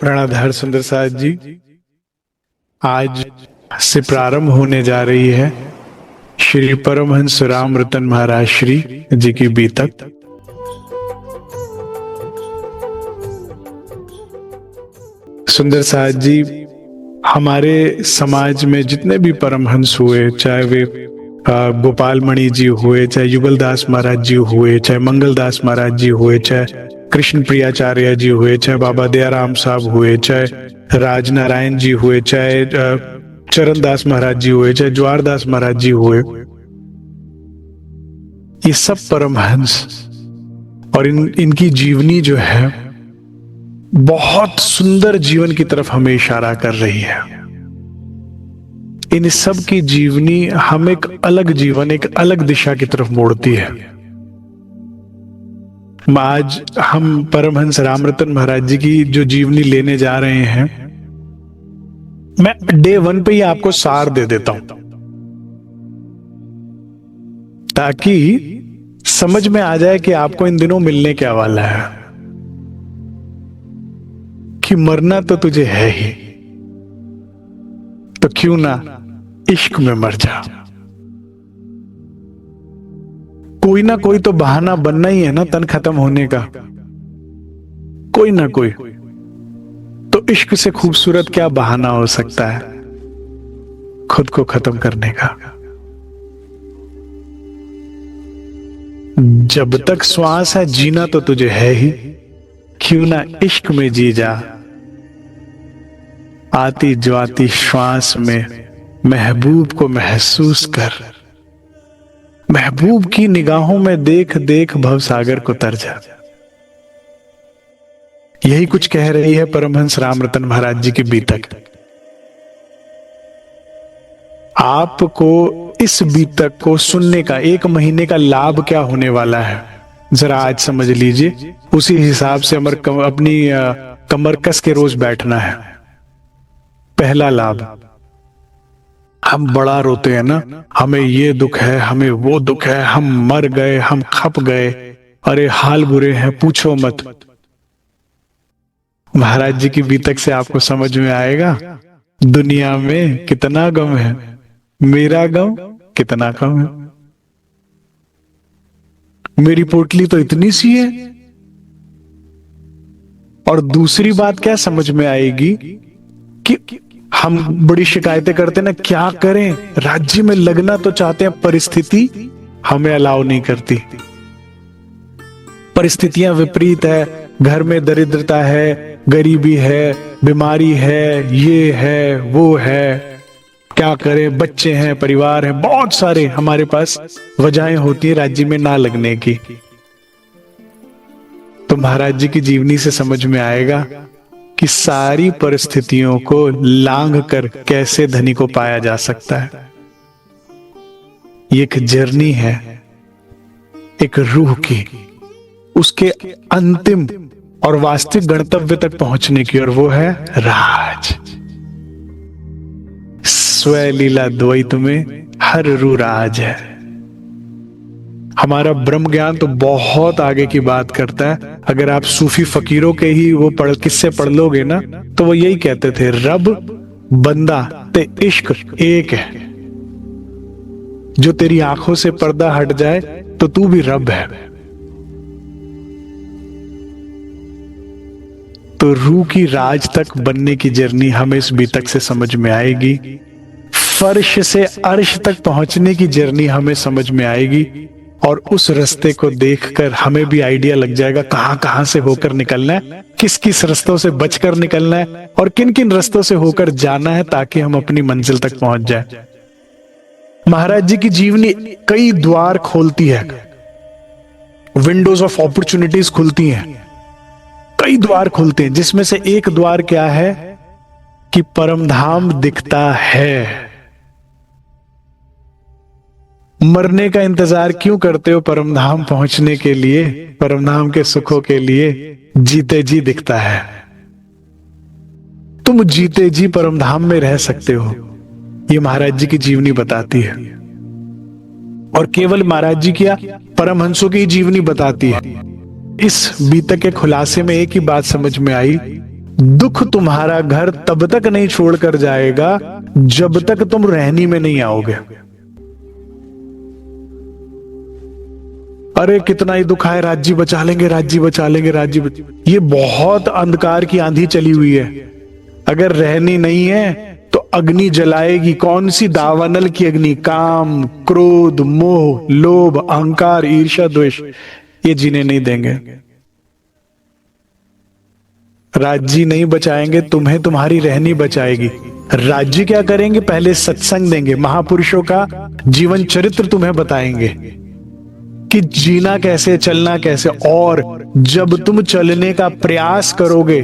प्राणाधार सुंदर साथ जी, आज से प्रारंभ होने जा रही है श्री परमहंस रामरतन महाराज श्री जी की बीतक। सुंदर साथ जी, हमारे समाज में जितने भी परमहंस हुए, चाहे वे गोपाल मणि जी हुए, चाहे युगलदास महाराज जी हुए, चाहे मंगलदास महाराज जी हुए, चाहे कृष्ण प्रियाचार्य जी हुए, चाहे बाबा दयाराम साहब हुए, चाहे राजनारायण जी हुए, चाहे चरणदास महाराज जी हुए, चाहे ज्वारदास महाराज जी हुए, ये सब परमहंस और इनकी जीवनी जो है बहुत सुंदर जीवन की तरफ हमें इशारा कर रही है। इन सब की जीवनी हम एक अलग जीवन, एक अलग दिशा की तरफ मोड़ती है। आज हम परमहंस रामरतन महाराज जी की जो जीवनी लेने जा रहे हैं, मैं डे 1 पे ही आपको सार दे देता हूं ताकि समझ में आ जाए कि आपको इन दिनों मिलने क्या वाला है, कि मरना तो तुझे है ही, तो क्यों ना इश्क में मर जा। कोई ना कोई तो बहाना बनना ही है ना तन खत्म होने का, कोई ना कोई तो इश्क से खूबसूरत क्या बहाना हो सकता है खुद को खत्म करने का। जब तक श्वास है जीना तो तुझे है ही, क्यों ना इश्क में जी जा। आती जाती श्वास में महबूब को महसूस कर, महबूब की निगाहों में देख देख भवसागर को तर जा। यही कुछ कह रही है परमहंस रामरतन महाराज जी की बीतक। आपको इस बीतक को सुनने का 1 महीने का लाभ क्या होने वाला है, जरा आज समझ लीजिए। उसी हिसाब से अपनी कमर कस के रोज बैठना है। पहला लाभ, हम बड़ा रोते हैं ना, हमें ये दुख है, हमें वो दुख है, हम मर गए, हम खप गए, अरे हाल बुरे हैं पूछो मत। महाराज जी की बीतक से आपको समझ में आएगा दुनिया में कितना गम है, मेरा गम कितना कम है। मेरी पोटली तो इतनी सी है। और दूसरी बात क्या समझ में आएगी कि हम बड़ी शिकायतें करते ना, क्या करें, राज्य में लगना तो चाहते हैं, परिस्थिति हमें अलाउ नहीं करती। परिस्थितियां विपरीत है, घर में दरिद्रता है, गरीबी है, बीमारी है, ये है वो है, क्या करें, बच्चे हैं, परिवार है, बहुत सारे हमारे पास वजहें होती है राज्य में ना लगने की। तो महाराज जी की जीवनी से समझ में आएगा कि सारी परिस्थितियों को लांघ कर कैसे धनी को पाया जा सकता है। ये एक जर्नी है एक रूह की, उसके अंतिम और वास्तविक गंतव्य तक पहुंचने की, और वो है राज। स्वलीला द्वैत में हर रू राज है। हमारा ब्रह्म ज्ञान तो बहुत आगे की बात करता है। अगर आप सूफी फकीरों के ही वो किस्से पढ़ लोगे ना, तो वो यही कहते थे, रब बंदा ते इश्क एक है। जो तेरी आंखों से पर्दा हट जाए तो तू भी रब है। तो रूह की राज तक बनने की जर्नी हमें इस बीतक से समझ में आएगी। फर्श से अर्श तक पहुंचने की जर्नी हमें समझ में आएगी, और उस रास्ते को देखकर हमें भी आइडिया लग जाएगा कहां कहां से होकर निकलना है, किस किस रास्तों से बचकर निकलना है, और किन किन रास्तों से होकर जाना है, ताकि हम अपनी मंजिल तक पहुंच जाए। महाराज जी की जीवनी कई द्वार खोलती है, विंडोज ऑफ अपॉर्चुनिटीज खुलती हैं, कई द्वार खुलते हैं, जिसमें से एक द्वार क्या है कि परमधाम दिखता है। मरने का इंतजार क्यों करते हो परमधाम पहुंचने के लिए, परमधाम के सुखों के लिए? जीते जी दिखता है। तुम जीते जी परमधाम में रह सकते हो, ये महाराज जी की जीवनी बताती है। और केवल महाराज जी क्या, परमहंसों की जीवनी बताती है। इस बीतक के खुलासे में एक ही बात समझ में आई दुख तुम्हारा घर तब तक नहीं छोड़कर जाएगा जब तक तुम रहनी में नहीं आओगे। अरे कितना ही दुख आए, राज्य बचा लेंगे, राज्य बचा लेंगे, ये बहुत अंधकार की आंधी चली हुई है। अगर रहनी नहीं है तो अग्नि जलाएगी। कौन सी? दावानल की अग्नि। काम, क्रोध, मोह, लोभ, अहंकार, ईर्ष्या, द्वेष, ये जीने नहीं देंगे। राज्य नहीं बचाएंगे, तुम्हें तुम्हारी रहनी बचाएगी। राज्य क्या करेंगे? पहले सत्संग देंगे, महापुरुषों का जीवन चरित्र तुम्हें बताएंगे कि जीना कैसे, चलना कैसे। और जब तुम चलने का प्रयास करोगे,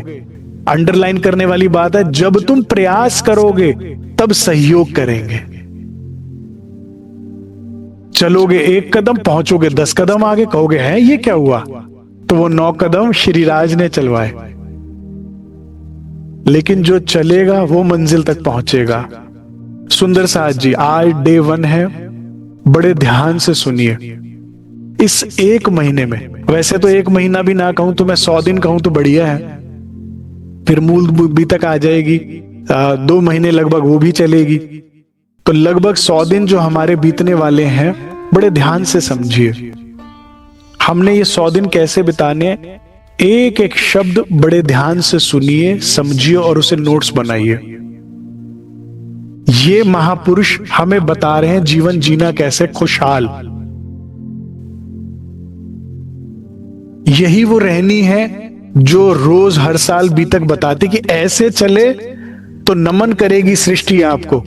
अंडरलाइन करने वाली बात है, जब तुम प्रयास करोगे तब सहयोग करेंगे। चलोगे 1 कदम, पहुंचोगे 10 कदम आगे, कहोगे है ये क्या हुआ? तो वो 9 कदम श्रीराज ने चलवाए। लेकिन जो चलेगा वो मंजिल तक पहुंचेगा। सुंदर साथ जी, आज डे 1 है, बड़े ध्यान से सुनिए। इस 1 महीने में, वैसे तो 1 महीना भी ना कहूं तो मैं 100 दिन कहूं तो बढ़िया है, फिर मूल बीतक आ जाएगी, 2 महीने लगभग वो भी चलेगी, तो लगभग 100 दिन जो हमारे बीतने वाले हैं, बड़े ध्यान से समझिए। हमने ये 100 दिन कैसे बिताने, एक एक शब्द बड़े ध्यान से सुनिए, समझिए और उसे नोट्स बनाइए। ये महापुरुष हमें बता रहे हैं जीवन जीना कैसे खुशहाल। यही वो रहनी है जो रोज हर साल बीतक बताते कि ऐसे चले तो नमन करेगी सृष्टि आपको,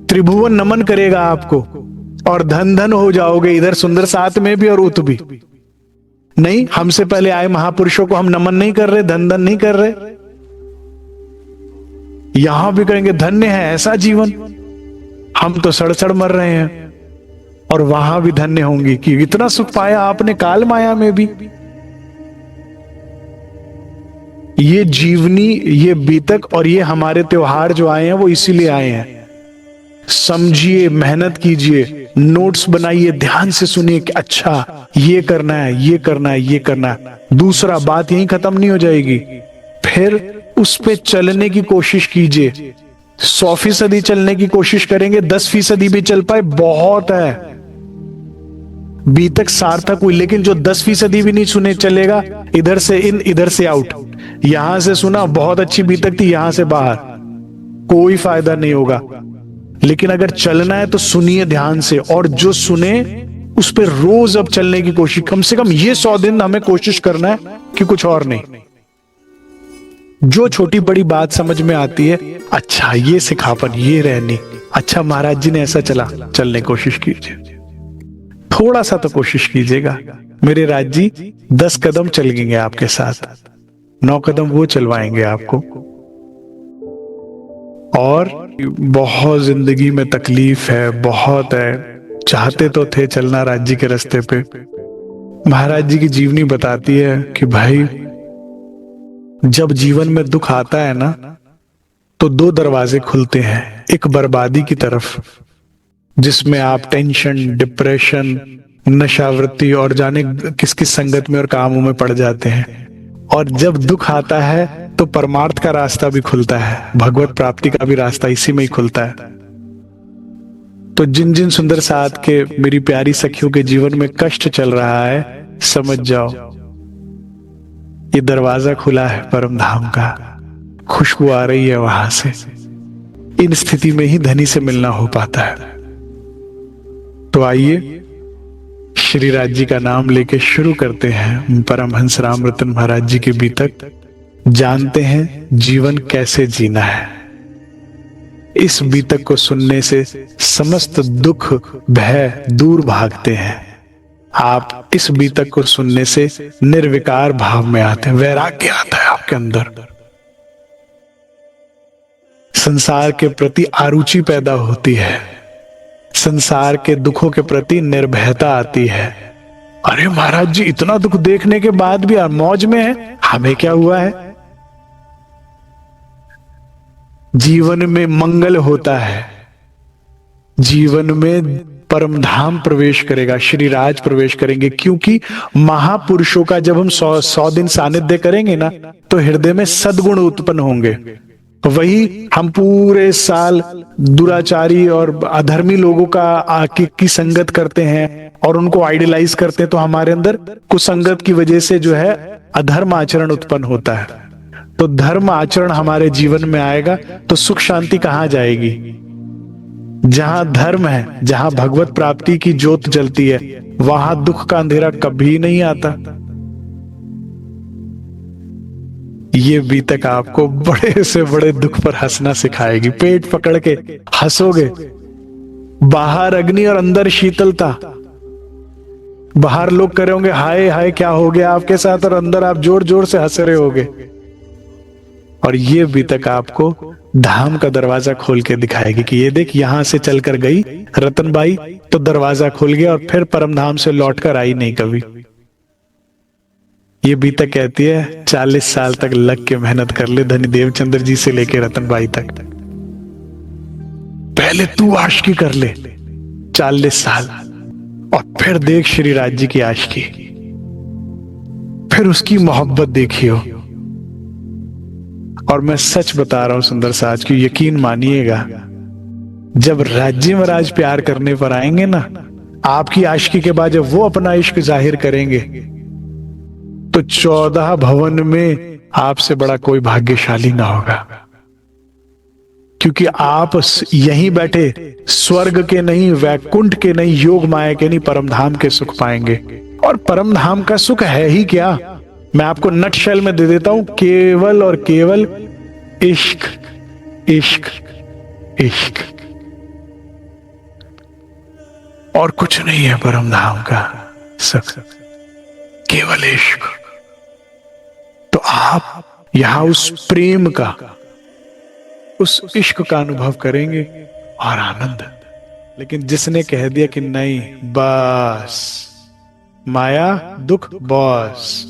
त्रिभुवन नमन करेगा आपको, और धन धन हो जाओगे, इधर सुंदर साथ में भी और उत भी। नहीं, हमसे पहले आए महापुरुषों को हम नमन नहीं कर रहे, धन धन नहीं कर रहे। यहां भी कहेंगे धन्य है ऐसा जीवन, हम तो सड़ सड़ मर रहे हैं, और वहां भी धन्य होंगी कि इतना सुख पाया आपने काल माया में भी। ये जीवनी, ये बीतक और ये हमारे त्योहार जो आए हैं वो इसीलिए आए हैं। समझिए, मेहनत कीजिए, नोट्स बनाइए, ध्यान से सुनिए कि अच्छा ये करना है, ये करना है, ये करना है। दूसरा, बात यहीं खत्म नहीं हो जाएगी, फिर उस पे चलने की कोशिश कीजिए। 100% चलने की कोशिश करेंगे, 10% भी चल पाए बहुत है, बीतक सार्थक हुई। लेकिन जो 10% भी नहीं सुने चलेगा, इधर से इन इधर से आउट, यहां से सुना बहुत अच्छी बीतक थी, यहां से बाहर, कोई फायदा नहीं होगा। लेकिन अगर चलना है तो सुनिए ध्यान से, और जो सुने उस पर रोज अब चलने की कोशिश। कम से कम ये 100 दिन हमें कोशिश करना है कि कुछ और नहीं। जो छोटी बड़ी बात समझ में आती है, अच्छा ये सिखापन, ये रहनी, अच्छा महाराज जी ने ऐसा चला, चलने की कोशिश कीजिए। थोड़ा सा तो कोशिश कीजिएगा। मेरे राज जी 10 कदम चलेंगे आपके साथ, 9 कदम वो चलवाएंगे आपको। और बहुत जिंदगी में तकलीफ है, बहुत है, चाहते तो थे चलना राज्य के रास्ते पे। महाराज जी की जीवनी बताती है कि भाई जब जीवन में दुख आता है ना, तो 2 दरवाजे खुलते हैं। एक बर्बादी की तरफ, जिसमें आप टेंशन, डिप्रेशन, नशावृत्ति और जाने किस किस संगत में और कामों में पड़ जाते हैं। और जब दुख आता है तो परमार्थ का रास्ता भी खुलता है, भगवत प्राप्ति का भी रास्ता इसी में ही खुलता है। तो जिन जिन सुंदर साथ के, मेरी प्यारी सखियों के जीवन में कष्ट चल रहा है, समझ जाओ ये दरवाजा खुला है परम धाम का, खुशबू आ रही है वहां से। इन स्थिति में ही धनी से मिलना हो पाता है। तो आइए श्री राज जी का नाम लेके शुरू करते हैं परमहंस राम रतन महाराज जी के बीतक। जानते हैं जीवन कैसे जीना है। इस बीतक को सुनने से समस्त दुख भय दूर भागते हैं। आप इस बीतक को सुनने से निर्विकार भाव में आते हैं, वैराग्य आता है आपके अंदर, संसार के प्रति आरुचि पैदा होती है, संसार के दुखों के प्रति निर्भयता आती है। अरे महाराज जी इतना दुख देखने के बाद भी मौज में है, हमें क्या हुआ है। जीवन में मंगल होता है, जीवन में परम धाम प्रवेश करेगा, श्री राज प्रवेश करेंगे। क्योंकि महापुरुषों का जब हम 100 दिन सानिध्य करेंगे ना, तो हृदय में सद्गुण उत्पन्न होंगे। वही हम पूरे साल दुराचारी और अधर्मी लोगों का की संगत करते हैं और उनको आइडियलाइज करते हैं, तो हमारे अंदर कुसंगत की वजह से जो है अधर्म आचरण उत्पन्न होता है। तो धर्म आचरण हमारे जीवन में आएगा तो सुख शांति कहां जाएगी? जहां धर्म है, जहां भगवत प्राप्ति की ज्योत जलती है, वहां दुख का अंधेरा कभी नहीं आता। ये बीतक आपको बड़े से बड़े दुख पर हंसना सिखाएगी। पेट पकड़ के हंसोगे, बाहर अग्नि और अंदर शीतलता। बाहर लोग कर रहे होंगे हाय हाय क्या हो गया आपके साथ, और अंदर आप जोर जोर से हंस रहे होगे। और ये बीतक आपको धाम का दरवाजा खोल के दिखाएगी कि ये देख, यहां से चलकर गई रतनबाई तो दरवाजा खुल गया और फिर परम धाम से लौटकर आई नहीं कभी। ये बीतक कहती है 40 साल तक लग के मेहनत कर ले, धनी देवचंद्र जी से लेके रतनबाई तक। पहले तू आशिकी कर ले 40 साल, और फिर देख श्री राज जी की आशिकी, फिर उसकी मोहब्बत देखियो। और मैं सच बता रहा हूं सुंदर साज की, यकीन मानिएगा, जब राज्य महाराज प्यार करने पर आएंगे ना, आपकी आशिकी के बाद जब वो अपना इश्क जाहिर करेंगे, तो 14 भवन में आपसे बड़ा कोई भाग्यशाली ना होगा। क्योंकि आप यहीं बैठे स्वर्ग के नहीं, वैकुंठ के नहीं, योग माया के नहीं, परम धाम के सुख पाएंगे। और परम धाम का सुख है ही क्या, मैं आपको नटशेल में दे देता हूं, केवल और केवल इश्क, इश्क, इश्क, और कुछ नहीं है परम धाम का सुख, केवल इश्क। तो आप यहां उस प्रेम का, उस इश्क का अनुभव करेंगे और आनंद। लेकिन जिसने कह दिया कि नहीं बस माया दुख बस,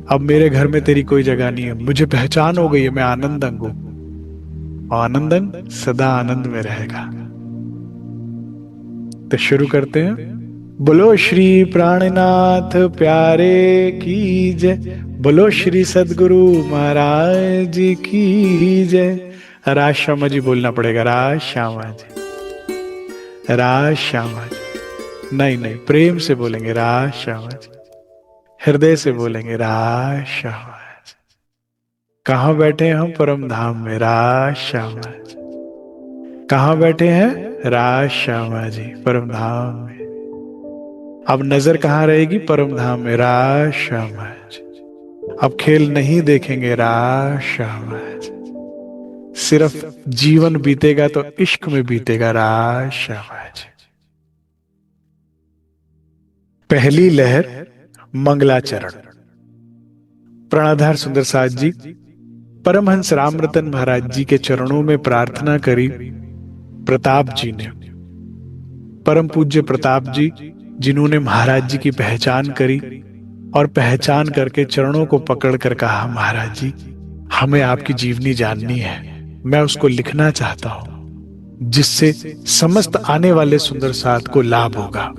अब मेरे घर में तेरी कोई जगह नहीं है, मुझे पहचान हो गई है, मैं आनंदंग हूं, और आनंदंग सदा आनंद में रहेगा। तो शुरू करते हैं। बोलो श्री प्राणनाथ प्यारे की जय, बोलो श्री सदगुरु महाराज की जय। राज श्यामा जी बोलना पड़ेगा, राज श्यामा जी, राज श्यामा जी। नहीं नहीं, प्रेम से बोलेंगे राज श्यामा जी, हृदय से बोलेंगे राज श्यामा जी। कहां बैठे हैं हम? परम धाम में, राज श्यामा जी। कहां बैठे हैं? राज श्यामा जी, परम धाम में। अब नजर कहां रहेगी? परम धाम में, राज श्यामा जी। अब खेल नहीं देखेंगे, राज श्यामा जी। सिर्फ जीवन बीतेगा तो इश्क में बीतेगा, राज श्यामा जी। पहली लहर मंगलाचरण। प्राणाधार सुंदर साज जी परमहंस रामरतन महाराज जी के चरणों में प्रार्थना करी। प्रताप जी ने, परम पूज्य प्रताप जी, जिन्होंने महाराज जी की पहचान करी और पहचान करके चरणों को पकड़कर कहा, महाराज जी हमें आपकी जीवनी जाननी है, मैं उसको लिखना चाहता हूं जिससे समस्त आने वाले सुंदर साथ को लाभ होगा।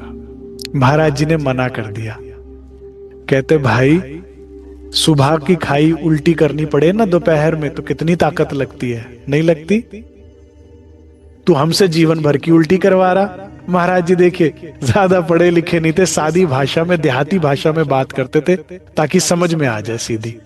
महाराज जी ने मना कर दिया। कहते भाई सुबह की खाई उल्टी करनी पड़े ना दोपहर में तो कितनी ताकत लगती है, नहीं लगती? तू हमसे जीवन भर की उल्टी करवा रहा। महाराज जी देखिए ज्यादा पढ़े लिखे नहीं थे, सादी भाषा में, देहाती भाषा में बात करते थे ताकि समझ में आ जाए सीधी।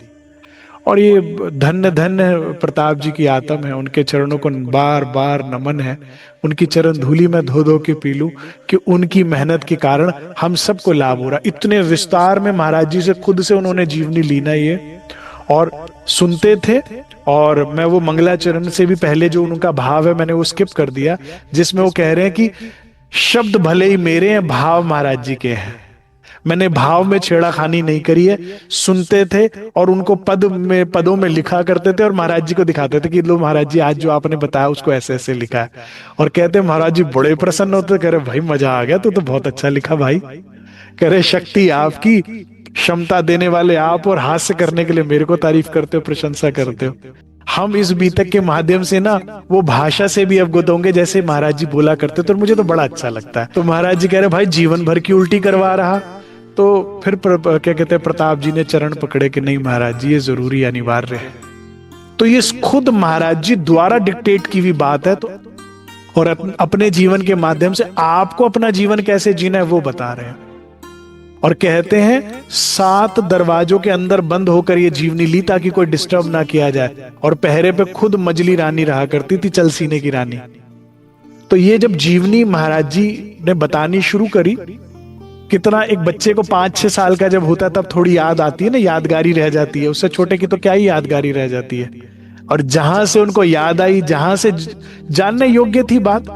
और ये धन्य धन्य प्रताप जी की आत्म है, उनके चरणों को बार बार नमन है। उनकी चरण धूली में धो धो के पी लूं कि उनकी मेहनत के कारण हम सबको लाभ हो रहा। इतने विस्तार में महाराज जी से खुद से उन्होंने जीवनी ली ना ये, और सुनते थे। और मैं वो मंगलाचरण से भी पहले जो उनका भाव है मैंने वो स्किप कर दिया, जिसमें वो कह रहे हैं कि शब्द भले ही मेरे हैं, भाव महाराज जी के हैं। मैंने भाव में छेड़ाखानी नहीं करी है। सुनते थे और उनको पदों में लिखा करते थे और महाराज जी को दिखाते थे कि लो महाराज जी आज जो आपने बताया उसको ऐसे ऐसे लिखा है। और कहते महाराज जी बड़े प्रसन्न होते, कह रहे भाई मजा आ गया, तो बहुत अच्छा लिखा भाई। कह रहे शक्ति आपकी, क्षमता देने वाले आप, और हास्य करने के लिए मेरे को तारीफ करते हो, प्रशंसा करते हो। हम इस बीतक के माध्यम से ना वो भाषा से भी अवगत होंगे जैसे महाराज जी बोला करते, तो मुझे तो बड़ा अच्छा लगता है। तो महाराज जी कह रहे भाई जीवन भर की उल्टी करवा रहा। तो फिर क्या कहते हैं, प्रताप जी ने चरण पकड़े कि नहीं महाराज जी ये जरूरी अनिवार्य है। तो ये खुद महाराज जी द्वारा डिक्टेट की हुई बात है। तो और अपने जीवन के माध्यम से आपको अपना जीवन कैसे जीना है वो बता रहे हैं। और कहते हैं 7 दरवाजों के अंदर बंद होकर ये जीवनी ली ताकि कोई डिस्टर्ब ना किया जाए। और पहरे पे खुद मजली रानी रहा करती थी, चल सीने की रानी। तो ये जब जीवनी महाराज जी ने बतानी शुरू करी, कितना एक बच्चे को 5-6 साल का जब होता है तब थोड़ी याद आती है ना, यादगारी रह जाती है। उससे छोटे की तो क्या ही यादगारी रह जाती है। और जहां से उनको याद आई, जहां से जानने योग्य थी बात,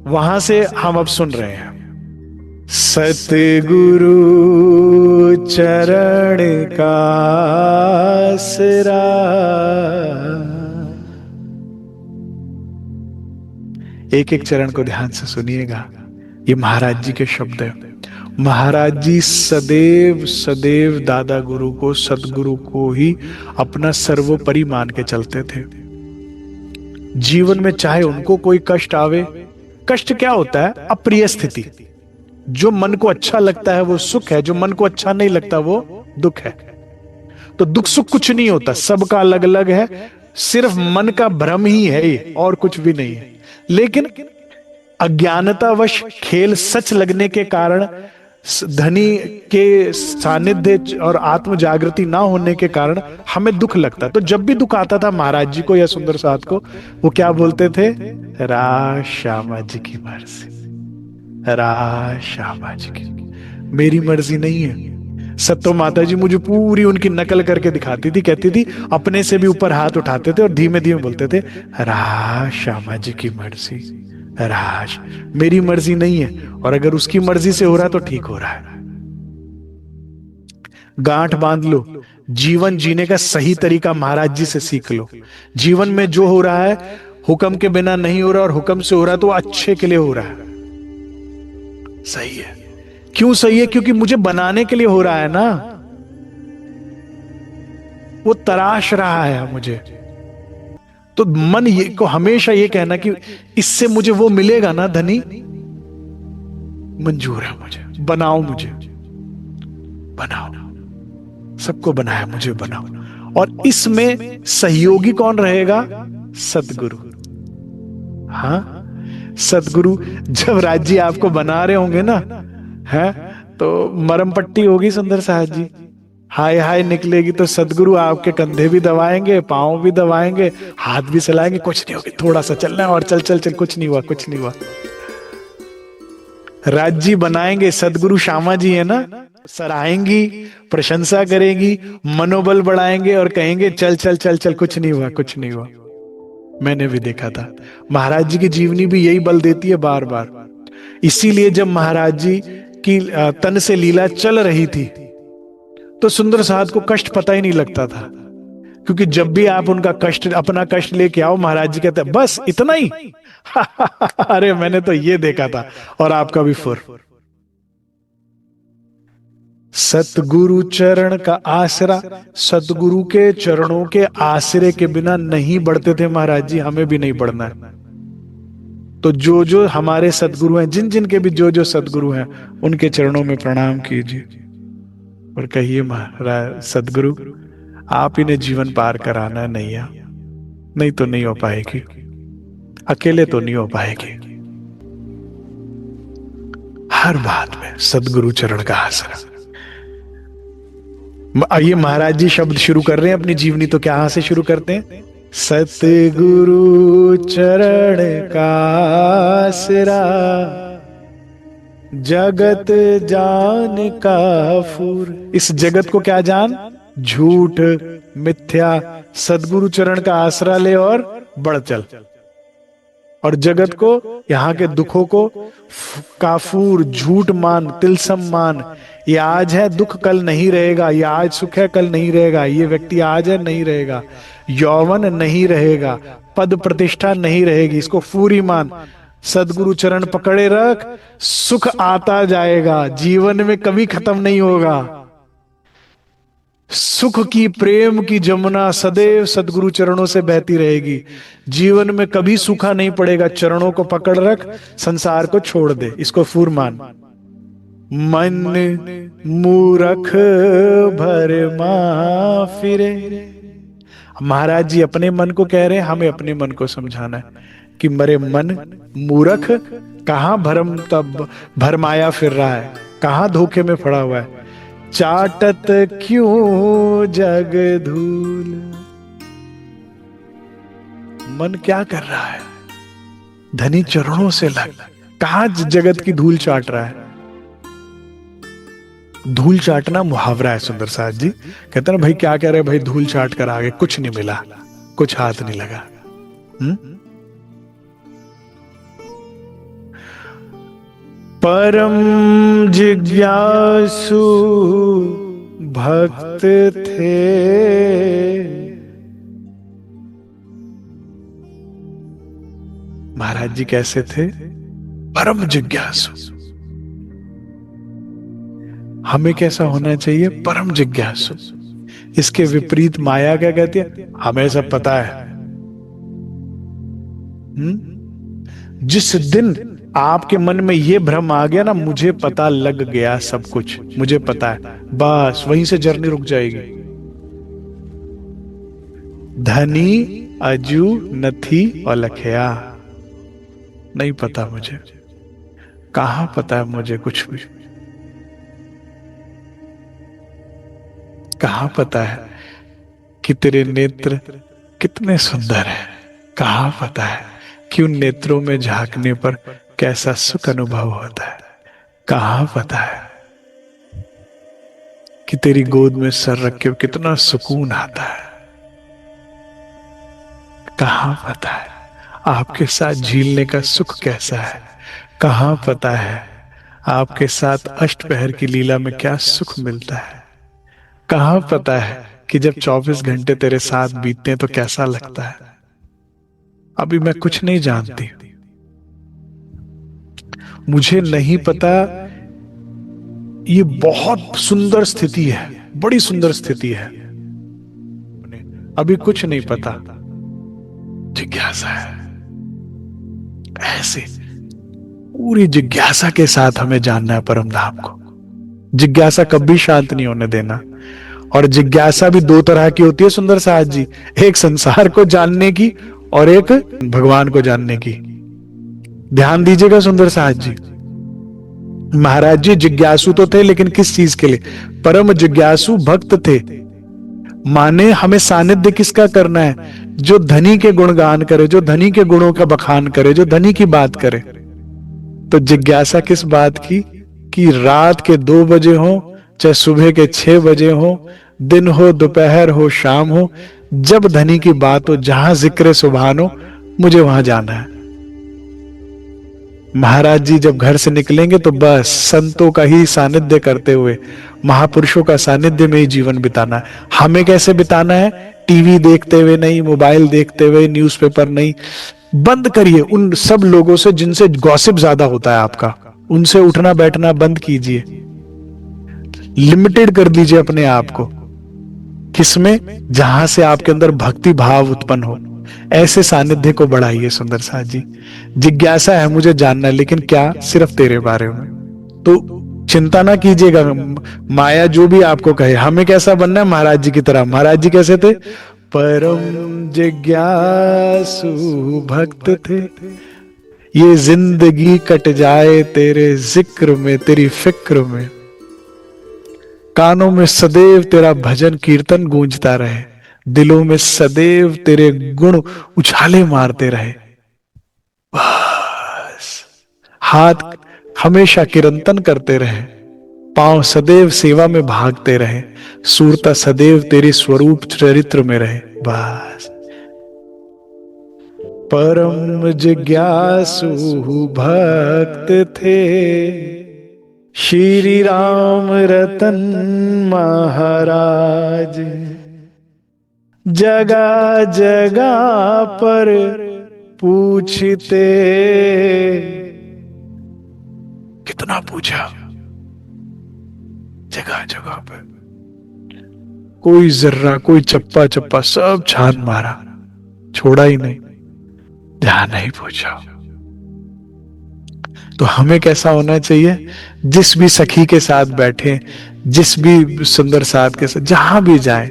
वहां से हम अब सुन रहे हैं। सतगुरु चरण का आसरा, एक एक चरण को ध्यान से सुनिएगा। ये महाराज जी के शब्द है। महाराज जी सदैव सदैव दादा गुरु को, सतगुरु को ही अपना सर्वोपरि मान के चलते थे। जीवन में चाहे उनको कोई कष्ट आवे, कष्ट क्या होता है? अप्रिय स्थिति। जो मन को अच्छा लगता है वो सुख है, जो मन को अच्छा नहीं लगता वो दुख है। तो दुख सुख कुछ नहीं होता, सबका अलग अलग है, सिर्फ मन का भ्रम ही है ये, और कुछ भी नहीं है। लेकिन अज्ञानतावश खेल सच लगने के कारण, धनी के सानिध्य और आत्म जागृति ना होने के कारण हमें दुख लगता। तो जब भी दुख आता था महाराज जी को या सुंदर साथ को, वो क्या बोलते थे? रा श्यामा जी की मर्जी, रा श्यामा जी की, मेरी मर्जी नहीं है। सत्तो माता जी मुझे पूरी उनकी नकल करके दिखाती थी, कहती थी, अपने से भी ऊपर हाथ उठाते थे और धीमे धीमे बोलते थे, रा श्यामा जी की मर्जी, राज मेरी मर्जी नहीं है। और अगर उसकी मर्जी से हो रहा है तो ठीक हो रहा है। गांठ बांध लो, जीवन जीने का सही तरीका महाराज जी से सीख लो। जीवन में जो हो रहा है हुक्म के बिना नहीं हो रहा, और हुक्म से हो रहा है तो अच्छे के लिए हो रहा है, सही है। क्यों सही है? क्योंकि मुझे बनाने के लिए हो रहा है ना, वो तराश रहा है मुझे। तो मन ये को हमेशा ये कहना कि इससे मुझे वो मिलेगा ना धनी, मंजूर है मुझे, बनाओ मुझे, बनाओ, सबको बनाया मुझे बनाओ। और इसमें सहयोगी कौन रहेगा? सतगुरु। हाँ, सतगुरु जब राज्य आपको बना रहे होंगे ना, है तो मरम पट्टी होगी सुंदर साहब जी, हाय हाय निकलेगी, तो सदगुरु आपके कंधे भी दबाएंगे, पांव भी दबाएंगे, हाथ भी चलाएंगे, कुछ नहीं होगी, थोड़ा सा चलना है और चल चल चल, कुछ नहीं हुआ, कुछ नहीं हुआ। राज्य बनाएंगे, सदगुरु श्यामा जी है ना, सराहेंगी, प्रशंसा करेगी, मनोबल बढ़ाएंगे और कहेंगे चल चल चल चल, कुछ नहीं हुआ, कुछ नहीं हुआ। मैंने भी देखा था, महाराज जी की जीवनी भी यही बल देती है बार बार। इसीलिए जब महाराज जी की तन से लीला चल रही थी तो सुंदर साहब को कष्ट पता ही नहीं लगता था, क्योंकि जब भी आप उनका कष्ट, अपना कष्ट लेके आओ, महाराज जी कहते बस इतना ही अरे मैंने तो ये देखा था, और आपका भी फुर। सतगुरु चरण का आसरा, सतगुरु के चरणों के आसरे के बिना नहीं बढ़ते थे महाराज जी, हमें भी नहीं बढ़ना है। तो जो जो हमारे सतगुरु हैं, जिन जिन के भी जो जो सतगुरु हैं, उनके चरणों में प्रणाम कीजिए और कहिए महाराज सतगुरु आप इन्हें जीवन पार कराना है, नहीं तो नहीं हो पाएगी, अकेले तो नहीं हो पाएगी। हर बात में सतगुरु चरण का आसरा। ये महाराज जी शब्द शुरू कर रहे हैं अपनी जीवनी, तो क्या से शुरू करते हैं? सतगुरु चरण का आसरा, जगत जान का फूर। इस जगत को क्या जान? झूठ, मिथ्या। सदगुरु चरण का आसरा ले और बढ़ चल। और जगत को, यहाँ के दुखों को काफूर, झूठ मान, तिलसम मान। ये आज है, दुख कल नहीं रहेगा। ये आज सुख है, कल नहीं रहेगा। ये व्यक्ति आज है, नहीं रहेगा। यौवन नहीं रहेगा, पद प्रतिष्ठा नहीं रहेगी। इसको फूरी मान, सदगुरु चरण पकड़े रख, सुख आता जाएगा, जीवन में कभी खत्म नहीं होगा। सुख की प्रेम की जमुना सदैव सदगुरु चरणों से बहती रहेगी। जीवन में कभी सूखा नहीं पड़ेगा, चरणों को पकड़ रख, संसार को छोड़ दे। इसको फूरमान। मन मूरख भरमा फिरे। महाराज जी अपने मन को कह रहे हैं, हमें अपने मन को समझाना है कि मरे मन मूर्ख, कहां भरम तब भरमाया फिर रहा है, कहां धोखे में पड़ा हुआ है। चाटत क्यों जग धूल। मन क्या कर रहा है? धनी चरणों से लग, कहां जगत की धूल चाट रहा है। धूल चाटना मुहावरा है सुंदर साथ जी। कहते ना भाई क्या कह रहे भाई, धूल चाट कर आगे कुछ नहीं मिला, कुछ हाथ नहीं लगा। परम जिज्ञासु भक्त थे। महाराज जी कैसे थे? परम जिज्ञासु। हमें कैसा होना चाहिए? परम जिज्ञासु। इसके विपरीत माया क्या कहती है? हमें सब पता है। जिस दिन आपके मन में यह भ्रम आ गया ना, मुझे पता लग गया सब कुछ, मुझे पता है, बस वहीं से जर्नी रुक जाएगी। धनी अजू नथी और लखया, नहीं पता मुझे, कहां पता है मुझे कुछ भी, कहां पता है कि तेरे नेत्र कितने सुंदर हैं, कहां पता है कि उन नेत्रों में झांकने पर कैसा सुख अनुभव होता है, कहां पता है कि तेरी गोद में सर रख के कितना सुकून आता है, कहां पता है आपके साथ झीलने का सुख कैसा है, कहां पता है आपके साथ अष्टपहर की लीला में क्या सुख मिलता है, कहां पता है कि जब 24 घंटे तेरे साथ बीतते हैं तो कैसा लगता है। अभी मैं कुछ नहीं जानती, मुझे नहीं पता। ये बहुत सुंदर स्थिति है, बड़ी सुंदर स्थिति है, अभी कुछ नहीं पता। जिज्ञासा है, ऐसे पूरी जिज्ञासा के साथ हमें जानना है परम धाम को। जिज्ञासा कभी शांत नहीं होने देना। और जिज्ञासा भी दो तरह की होती है सुंदर साथ जी, एक संसार को जानने की और एक भगवान को जानने की। ध्यान दीजिएगा सुंदर साथ जी। महाराज जी जिज्ञासु तो थे, लेकिन किस चीज के लिए? परम जिज्ञासु भक्त थे। माने हमें सानिध्य किसका करना है? जो धनी के गुणगान करे, जो धनी के गुणों का बखान करे, जो धनी की बात करे। तो जिज्ञासा किस बात की? कि रात के 2 बजे हो, चाहे सुबह के 6 बजे हो, दिन हो, दोपहर हो, शाम हो, जब धनी की बात हो, जहां जिक्र सुभान हो, मुझे वहां जाना है। महाराज जी जब घर से निकलेंगे तो बस संतों का ही सानिध्य करते हुए, महापुरुषों का सानिध्य में ही जीवन बिताना है। हमें कैसे बिताना है? टीवी देखते हुए नहीं, मोबाइल देखते हुए, न्यूज़पेपर नहीं। बंद करिए उन सब लोगों से जिनसे गॉसिप ज्यादा होता है आपका, उनसे उठना बैठना बंद कीजिए। लिमिटेड कर दीजिए अपने आप को। किसमें? जहां से आपके अंदर भक्ति भाव उत्पन्न हो, ऐसे सानिध्य को बढ़ाइए सुंदर साथ जी। जिज्ञासा है, मुझे जानना है, लेकिन क्या? सिर्फ तेरे बारे में। तो चिंता ना कीजिएगा, माया जो भी आपको कहे। हमें कैसा बनना है? महाराज जी की तरह। महाराज जी कैसे थे? परम जिज्ञासु भक्त थे। ये जिंदगी कट जाए तेरे जिक्र में, तेरी फिक्र में, कानों में सदैव तेरा भजन कीर्तन गूंजता रहे, दिलों में सदैव तेरे गुण उछाले मारते रहे। बस हाथ हमेशा किरंतन करते रहे, पांव सदैव सेवा में भागते रहे, सूरता सदैव तेरे स्वरूप चरित्र में रहे। बस परम जिज्ञासु भक्त थे श्री राम रतन महाराज। जगह जगह पर पूछते, कितना पूछा, जगह जगह पर कोई जर्रा, कोई चप्पा चप्पा, सब छान मारा, छोड़ा ही नहीं, जहां नहीं पूछा। तो हमें कैसा होना चाहिए? जिस भी सखी के साथ बैठे, जिस भी सुंदर साथ के साथ जहां भी जाए,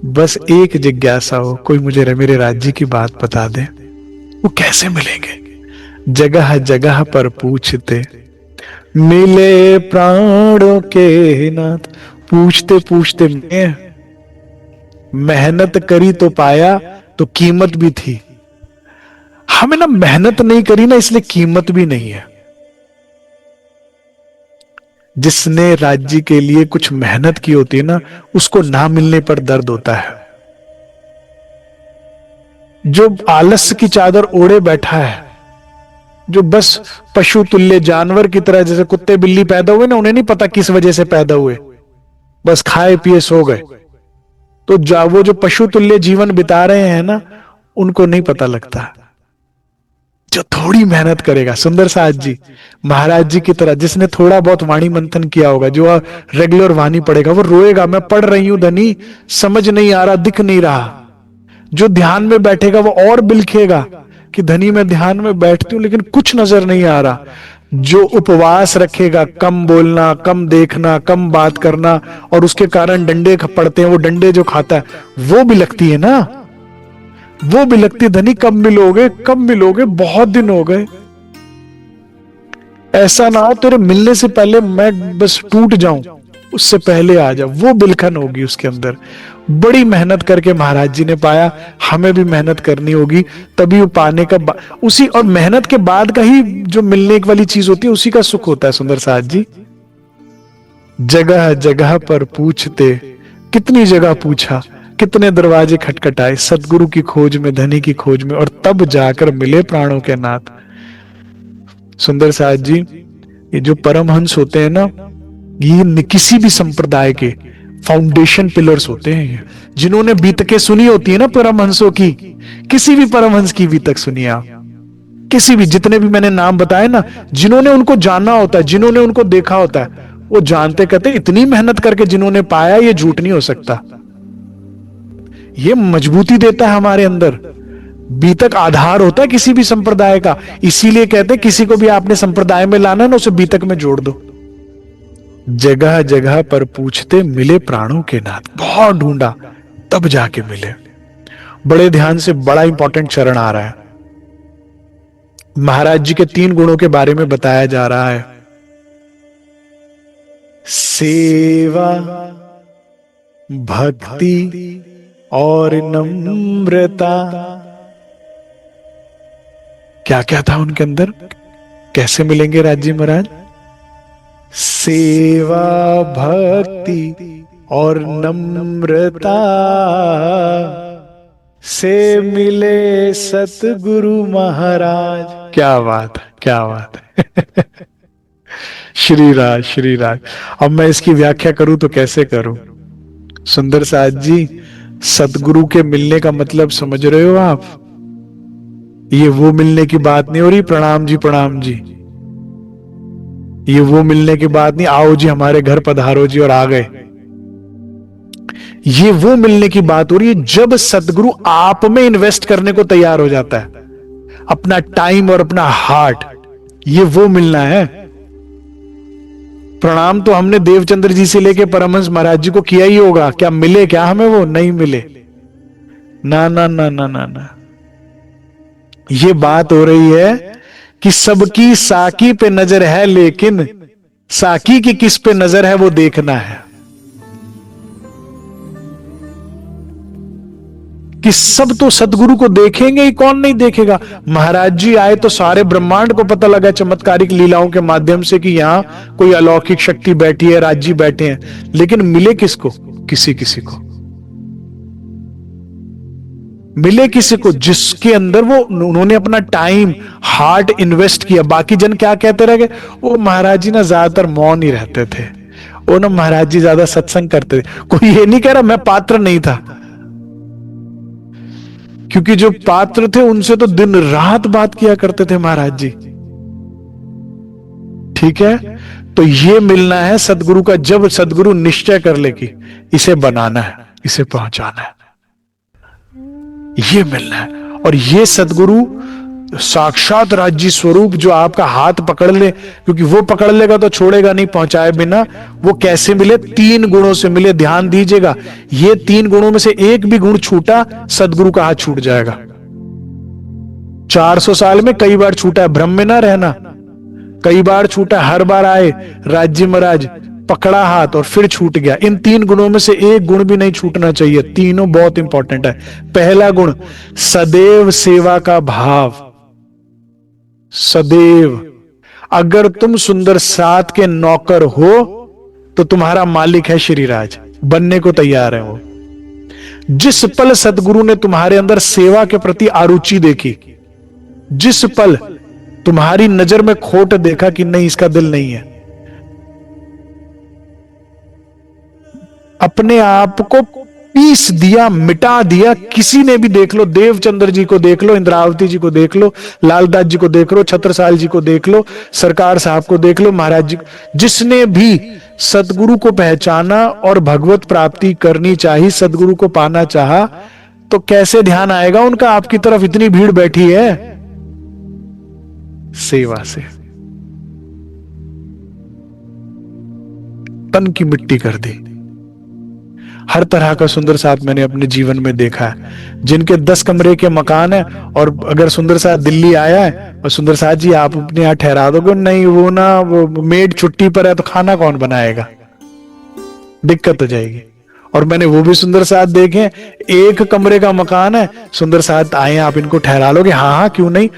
बस एक जिज्ञासा हो, कोई मुझे मेरे राज्य की बात बता दे। वो कैसे मिलेंगे? जगह जगह पर पूछते मिले प्राणों के नाथ। पूछते पूछते मेहनत करी तो पाया, तो कीमत भी थी। हमें ना मेहनत नहीं करी ना, इसलिए कीमत भी नहीं है। जिसने राज्य के लिए कुछ मेहनत की होती है ना, उसको ना मिलने पर दर्द होता है। जो आलस्य की चादर ओढ़े बैठा है, जो बस पशु तुल्य जानवर की तरह, जैसे कुत्ते बिल्ली पैदा हुए ना, उन्हें नहीं पता किस वजह से पैदा हुए, बस खाए पिए सो गए। तो वो जो पशु तुल्य जीवन बिता रहे हैं ना, उनको नहीं पता लगता। जो थोड़ी मेहनत करेगा, सुंदर साथ जी महाराज जी की तरह, जिसने थोड़ा बहुत वाणी मंथन किया होगा, जो रेगुलर वाणी पढ़ेगा, वो रोएगा, मैं पढ़ रही हूं धनी, समझ नहीं आ रहा, दिख नहीं रहा। जो ध्यान में बैठेगा वो और बिलखेगा कि धनी मैं ध्यान में बैठती हूं लेकिन कुछ नजर नहीं आ रहा। जो उपवास रखेगा, कम बोलना, कम देखना, कम बात करना, और उसके कारण डंडे पड़ते हैं, वो डंडे जो खाता है वो भी लगती है ना, वो भी लगती है। धनी कब मिलोगे, कब मिलोगे, बहुत दिन हो गए। ऐसा ना हो तेरे मिलने से पहले मैं बस टूट जाऊं, उससे पहले आ जा। वो बिलखन होगी उसके अंदर। बड़ी मेहनत करके महाराज जी ने पाया, हमें भी मेहनत करनी होगी, तभी वो पाने का उसी, और मेहनत के बाद का ही जो मिलने वाली चीज होती है, उसी का सुख होता है। सुंदर साथ जी जगह जगह पर पूछते, कितनी जगह पूछा, कितने दरवाजे खटखटाए, सदगुरु की खोज में, धनी की खोज में, और तब जाकर मिले प्राणों के नाथ। सुंदर साथ जी, ये जो परमहंस होते हैं ना, ये किसी भी संप्रदाय के फाउंडेशन पिलर्स होते हैं। ये जिन्होंने बीतके सुनी होती है ना परमहंसों की, किसी भी परमहंस की बीतक सुनिए आप, किसी भी, जितने भी मैंने नाम बताए ना, जिन्होंने उनको जाना होता है, जिन्होंने उनको देखा होता है, वो जानते कहते इतनी मेहनत करके जिन्होंने पाया, ये झूठ नहीं हो सकता। ये मजबूती देता है हमारे अंदर। बीतक आधार होता है किसी भी संप्रदाय का। इसीलिए कहते हैं किसी को भी आपने संप्रदाय में लाना ना, उसे बीतक में जोड़ दो। जगह जगह पर पूछते मिले प्राणों के नाथ। बहुत ढूंढा तब जाके मिले। बड़े ध्यान से, बड़ा इंपॉर्टेंट चरण आ रहा है। महाराज जी के 3 गुणों के बारे में बताया जा रहा है। सेवा, भक्ति और नम्रता। क्या क्या था उनके अंदर? कैसे मिलेंगे राज्य महाराज? सेवा, भक्ति और नम्रता से मिले सतगुरु महाराज। क्या बात है, क्या बात है। श्री राज, श्री राज। अब मैं इसकी व्याख्या करूं तो कैसे करूं? सुंदर साथ जी, सतगुरु के मिलने का मतलब समझ रहे हो आप? ये वो मिलने की बात नहीं हो रही, प्रणाम जी प्रणाम जी, ये वो मिलने की बात नहीं, आओ जी हमारे घर पधारो जी और आ गए। ये वो मिलने की बात हो रही है जब सतगुरु आप में इन्वेस्ट करने को तैयार हो जाता है, अपना टाइम और अपना हार्ट। ये वो मिलना है। प्रणाम तो हमने देवचंद्र जी से लेके परमहंस महाराज जी को किया ही होगा, क्या मिले क्या हमें? वो नहीं मिले। ना ना ना ना ना ना, ये बात हो रही है कि सबकी साकी पे नजर है, लेकिन साकी की किस पे नजर है वो देखना है। कि सब तो सतगुरु को देखेंगे ही, कौन नहीं देखेगा। महाराज जी आए तो सारे ब्रह्मांड को पता लगा चमत्कारिक लीलाओं के माध्यम से कि यहां कोई अलौकिक शक्ति बैठी है, राज्य बैठे हैं, लेकिन मिले किसको? किसी किसी को मिले, किसी को जिसके अंदर वो उन्होंने अपना टाइम हार्ट इन्वेस्ट किया। बाकी जन क्या कहते रह गए? वो महाराज जी ना ज्यादातर मौन ही रहते थे, वो ना महाराज जी ज्यादा सत्संग करते थे। कोई ये नहीं कह रहा मैं पात्र नहीं था, क्योंकि जो पात्र थे उनसे तो दिन रात बात किया करते थे महाराज जी। ठीक है, तो ये मिलना है सदगुरु का। जब सदगुरु निश्चय कर ले कि इसे बनाना है, इसे पहुंचाना है, ये मिलना है। और ये सदगुरु साक्षात राज्य स्वरूप जो आपका हाथ पकड़ ले, क्योंकि वो पकड़ लेगा तो छोड़ेगा नहीं पहुंचाए बिना। वो कैसे मिले? 3 गुणों से मिले। ध्यान दीजिएगा, ये 3 गुणों में से एक भी गुण छूटा, सदगुरु का हाथ छूट जाएगा। 400 साल में कई बार छूटा है, भ्रम में ना रहना। कई बार छूटा, हर बार आए राज्य महाराज, पकड़ा हाथ और फिर छूट गया। इन 3 गुणों में से एक गुण भी नहीं छूटना चाहिए। तीनों बहुत इंपॉर्टेंट है। पहला गुण, सदैव सेवा का भाव। सदैव, अगर तुम सुंदर साथ के नौकर हो तो तुम्हारा मालिक है श्रीराज, बनने को तैयार है वो। जिस पल सदगुरु ने तुम्हारे अंदर सेवा के प्रति आरुचि देखी, जिस पल तुम्हारी नजर में खोट देखा कि नहीं इसका दिल नहीं है, अपने आप को पीस दिया, मिटा दिया। किसी ने भी देख लो, देवचंद्र जी को देख लो, इंद्रावती जी को देख लो, लालदास जी को देख लो, छत्रसाल जी को देख लो, सरकार साहब को देख लो, महाराज जी, जिसने भी सदगुरु को पहचाना और भगवत प्राप्ति करनी चाहिए, सदगुरु को पाना चाहा, तो कैसे ध्यान आएगा उनका आपकी तरफ? इतनी भीड़ बैठी है। सेवा से तन की मिट्टी कर दी। हर तरह का सुंदर साथ मैंने अपने जीवन में देखा है, जिनके 10 कमरे के मकान है, और अगर सुंदर साथ दिल्ली आया है और सुंदर साथ जी आप अपने यहाँ ठहरा दोगे, नहीं वो ना, वो मेड छुट्टी पर है तो खाना कौन बनाएगा, दिक्कत हो जाएगी। और मैंने वो भी सुंदर साथ देखे, 1 कमरे का मकान है, सुंदर साथ आए आप इनको ठहरा लोगे, हाँ हाँ क्यों नहीं।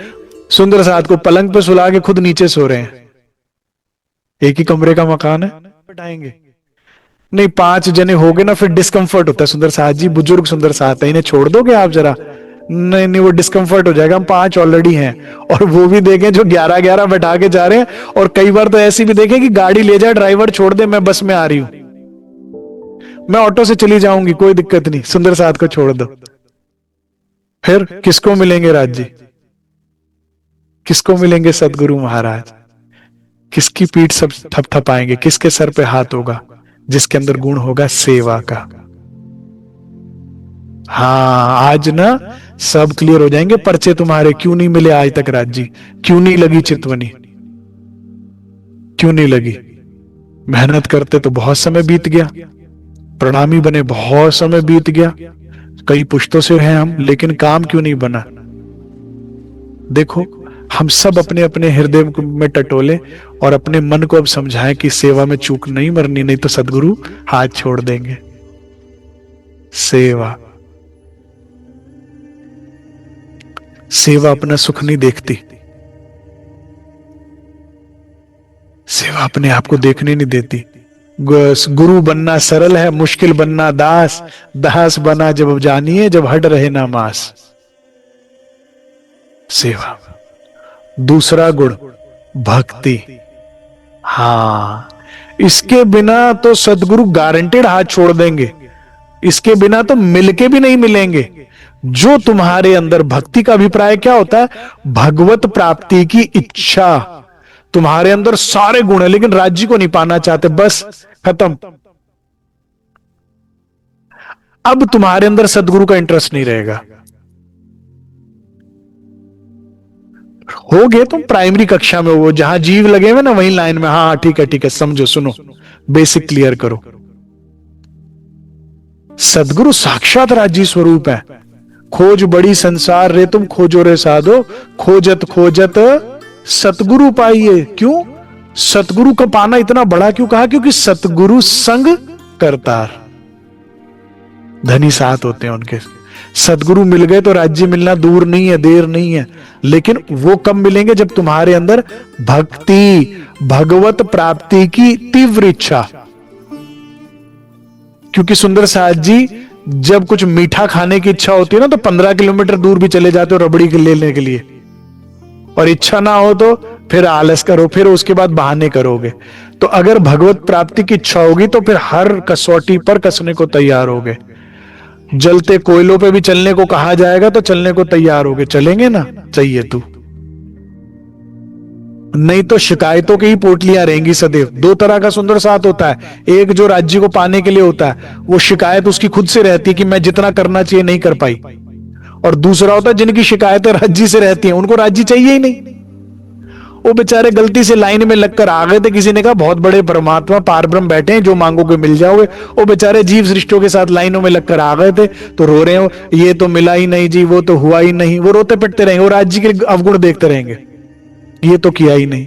सुंदर साथ को पलंग पे सुला के खुद नीचे सो रहे हैं। 1 ही कमरे का मकान है, बैठाएंगे नहीं, 5 जने हो गए ना, फिर डिस्कंफर्ट होता है। सुंदर साथ जी बुजुर्ग सुंदर साथ है, इन्हें छोड़ दोगे आप जरा? नहीं नहीं, वो डिस्कंफर्ट हो जाएगा, हम 5 ऑलरेडी हैं। और वो भी देखें जो 11-11 बैठा के जा रहे हैं, और कई बार तो ऐसी भी देखें कि गाड़ी ले जाए, ड्राइवर छोड़ दे, मैं बस में आ रही हूं, मैं ऑटो से चली जाऊंगी, कोई दिक्कत नहीं, सुंदर साथ को छोड़ दो। फिर किसको मिलेंगे राज जी? किसको मिलेंगे सदगुरु महाराज? किसकी पीठ सब थपथपाएंगे? किसके सर पे हाथ होगा? जिसके अंदर गुण होगा सेवा का। हाँ, आज ना सब क्लियर हो जाएंगे पर्चे तुम्हारे। क्यों नहीं मिले आज तक राज जी? क्यों नहीं लगी चितवनी? क्यों नहीं लगी? मेहनत करते तो बहुत समय बीत गया, प्रणामी बने बहुत समय बीत गया, कई पुश्तों से हैं हम, लेकिन काम क्यों नहीं बना? देखो, हम सब अपने अपने हृदय में टटोले और अपने मन को अब समझाएं कि सेवा में चूक नहीं मरनी, नहीं तो सदगुरु हाथ छोड़ देंगे। सेवा, सेवा अपना सुख नहीं देखती, सेवा अपने आप को देखने नहीं देती। गुरु बनना सरल है, मुश्किल बनना दास। दास बना जब जानिए, जब हट रहे ना मास। सेवा। दूसरा गुण, भक्ति। हाँ, इसके बिना तो सदगुरु गारंटेड हाथ छोड़ देंगे, इसके बिना तो मिलके भी नहीं मिलेंगे। जो तुम्हारे अंदर भक्ति का अभिप्राय क्या होता है? भगवत प्राप्ति की इच्छा। तुम्हारे अंदर सारे गुण है, लेकिन राज्य को नहीं पाना चाहते, बस खत्म। अब तुम्हारे अंदर सदगुरु का इंटरेस्ट नहीं रहेगा। हो गए तुम प्राइमरी कक्षा में, वो जहां जीव लगे हुए ना वही लाइन में। हाँ ठीक है ठीक है, समझो, सुनो, बेसिक क्लियर करो। सदगुरु साक्षात राज्य स्वरूप है। खोज बड़ी संसार रे तुम खोजो रे साधो, खोजत खोजत सतगुरु पाइए। क्यों सतगुरु का पाना इतना बड़ा क्यों कहा? क्योंकि सतगुरु संग करतार, धनी साथ होते हैं उनके। सदगुरु मिल गए तो राज्य मिलना दूर नहीं है, देर नहीं है, लेकिन वो कब मिलेंगे? जब तुम्हारे अंदर भक्ति, भगवत प्राप्ति की तीव्र इच्छा। क्योंकि सुंदर साथ जी जब कुछ मीठा खाने की इच्छा होती है ना, तो 15 किलोमीटर दूर भी चले जाते हो रबड़ी लेने के लिए, और इच्छा ना हो तो फिर आलस करो, फिर उसके बाद बहाने करोगे। तो अगर भगवत प्राप्ति की इच्छा होगी तो फिर हर कसौटी पर कसने को तैयार होगे। जलते कोयलों पे भी चलने को कहा जाएगा तो चलने को तैयार होगे। चलेंगे ना? चाहिए तू। नहीं तो शिकायतों की ही पोटलियां रहेंगी सदैव। दो तरह का सुंदर साथ होता है, एक जो राज्य को पाने के लिए होता है, वो शिकायत उसकी खुद से रहती है कि मैं जितना करना चाहिए नहीं कर पाई, और दूसरा होता है जिनकी शिकायतें राज्य से रहती हैं, उनको राज्य चाहिए ही नहीं। वो बेचारे गलती से लाइन में लगकर आ गए थे, किसी ने कहा बहुत बड़े परमात्मा पार ब्रह्म बैठे हैं, जो मांगोगे मिल जाओगे। वो बेचारे जीव सृष्टियों के साथ लाइनों में लगकर आ गए थे, तो रो रहे हो, ये तो मिला ही नहीं जी, वो तो हुआ ही नहीं। वो रोते पिटते रहेंगे, वो राज्य के अवगुण देखते रहेंगे, ये तो किया ही नहीं।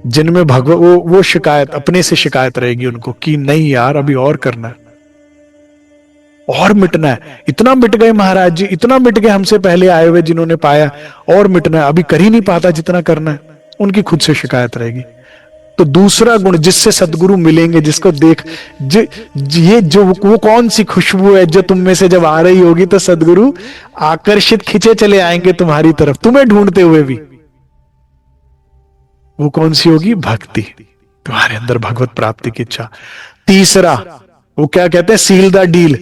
जिनमें वो शिकायत अपने से शिकायत रहेगी उनको कि नहीं यार अभी और करना है, और मिटना है। इतना मिट गए महाराज जी, इतना मिट गए हमसे पहले आए हुए जिन्होंने पाया, और मिटना है, अभी कर ही नहीं पाता जितना करना है, उनकी खुद से शिकायत रहेगी। तो दूसरा गुण जिससे सदगुरु मिलेंगे, जिसको देख ये जो वो कौन सी खुशबू है जो तुम में से जब आ रही होगी, तो सदगुरु आकर्षित खिंचे चले आएंगे तुम्हारी तरफ, तुम्हें ढूंढते हुए भी। वो कौन सी होगी? भक्ति, तुम्हारे अंदर भगवत प्राप्ति की इच्छा। तीसरा, वो क्या कहते हैं? Seal the deal.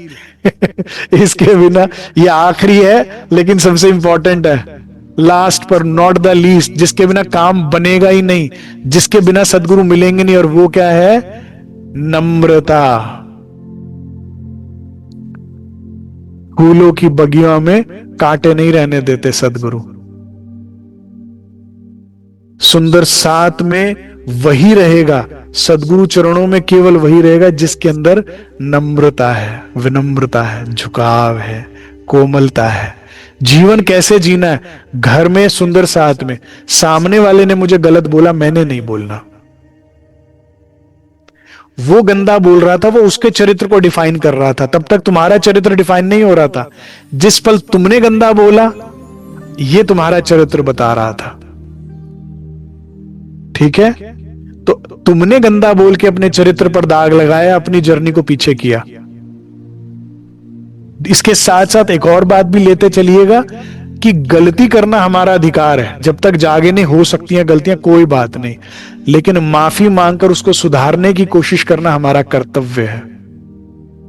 इसके बिना, ये आखिरी है लेकिन सबसे इंपॉर्टेंट है, लास्ट पर नॉट द लीस्ट, जिसके बिना काम बनेगा ही नहीं, जिसके बिना सदगुरु मिलेंगे नहीं, और वो क्या है? नम्रता। फूलों की बगियों में कांटे नहीं रहने देते सदगुरु। सुंदर साथ में वही रहेगा, सदगुरु चरणों में केवल वही रहेगा जिसके अंदर नम्रता है, विनम्रता है, झुकाव है, कोमलता है। जीवन कैसे जीना है? घर में सुंदर साथ में, सामने वाले ने मुझे गलत बोला, मैंने नहीं बोलना। वो गंदा बोल रहा था, वो उसके चरित्र को डिफाइन कर रहा था, तब तक तुम्हारा चरित्र डिफाइन नहीं हो रहा था। जिस पल तुमने गंदा बोला, ये तुम्हारा चरित्र बता रहा था। ठीक है? तो तुमने गंदा बोल के अपने चरित्र पर दाग लगाया, अपनी जर्नी को पीछे किया। इसके साथ साथ एक और बात भी लेते चलिएगा कि गलती करना हमारा अधिकार है, जब तक जागे नहीं हो सकती हैं गलतियां, कोई बात नहीं, लेकिन माफी मांगकर उसको सुधारने की कोशिश करना हमारा कर्तव्य है।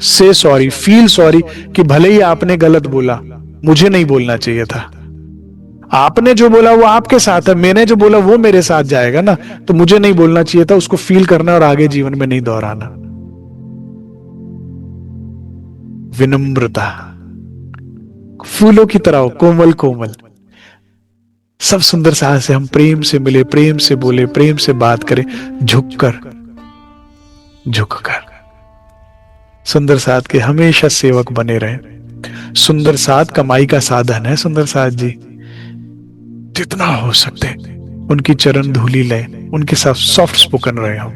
से सॉरी, फील सॉरी कि भले ही आपने गलत बोला, मुझे नहीं बोलना चाहिए था। आपने जो बोला वो आपके साथ है, मैंने जो बोला वो मेरे साथ जाएगा ना, तो मुझे नहीं बोलना चाहिए था। उसको फील करना और आगे जीवन में नहीं दोहराना। विनम्रता, फूलों की तरह हो, कोमल कोमल। सब सुंदर साथ से हम प्रेम से मिले, प्रेम से बोले, प्रेम से बात करें, झुककर झुककर। सुंदर साथ के हमेशा सेवक बने रहे। सुंदर साथ कमाई का साधन है। सुंदर साथ जी जितना हो सकते उनकी चरण धूली लें, उनके साथ सॉफ्ट स्पोकन रहे हम,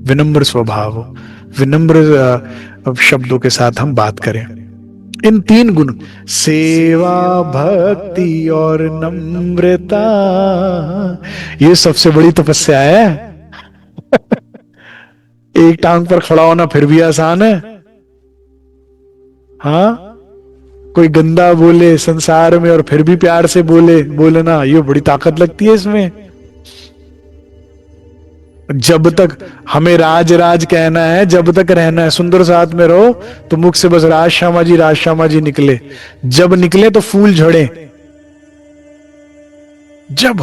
विनम्र स्वभाव हो, विनम्र शब्दों के साथ हम बात करें। इन तीन गुण, सेवा, भक्ति और नम्रता, ये सबसे बड़ी तपस्या है। एक टांग पर खड़ा होना फिर भी आसान है। हाँ, कोई गंदा बोले संसार में और फिर भी प्यार से बोलना, ये बड़ी ताकत लगती है इसमें। जब तक हमें राज राज कहना है, जब तक रहना है, सुंदर साथ में रहो, तो मुख से बस राज श्यामा जी निकले। जब निकले तो फूल झड़े, जब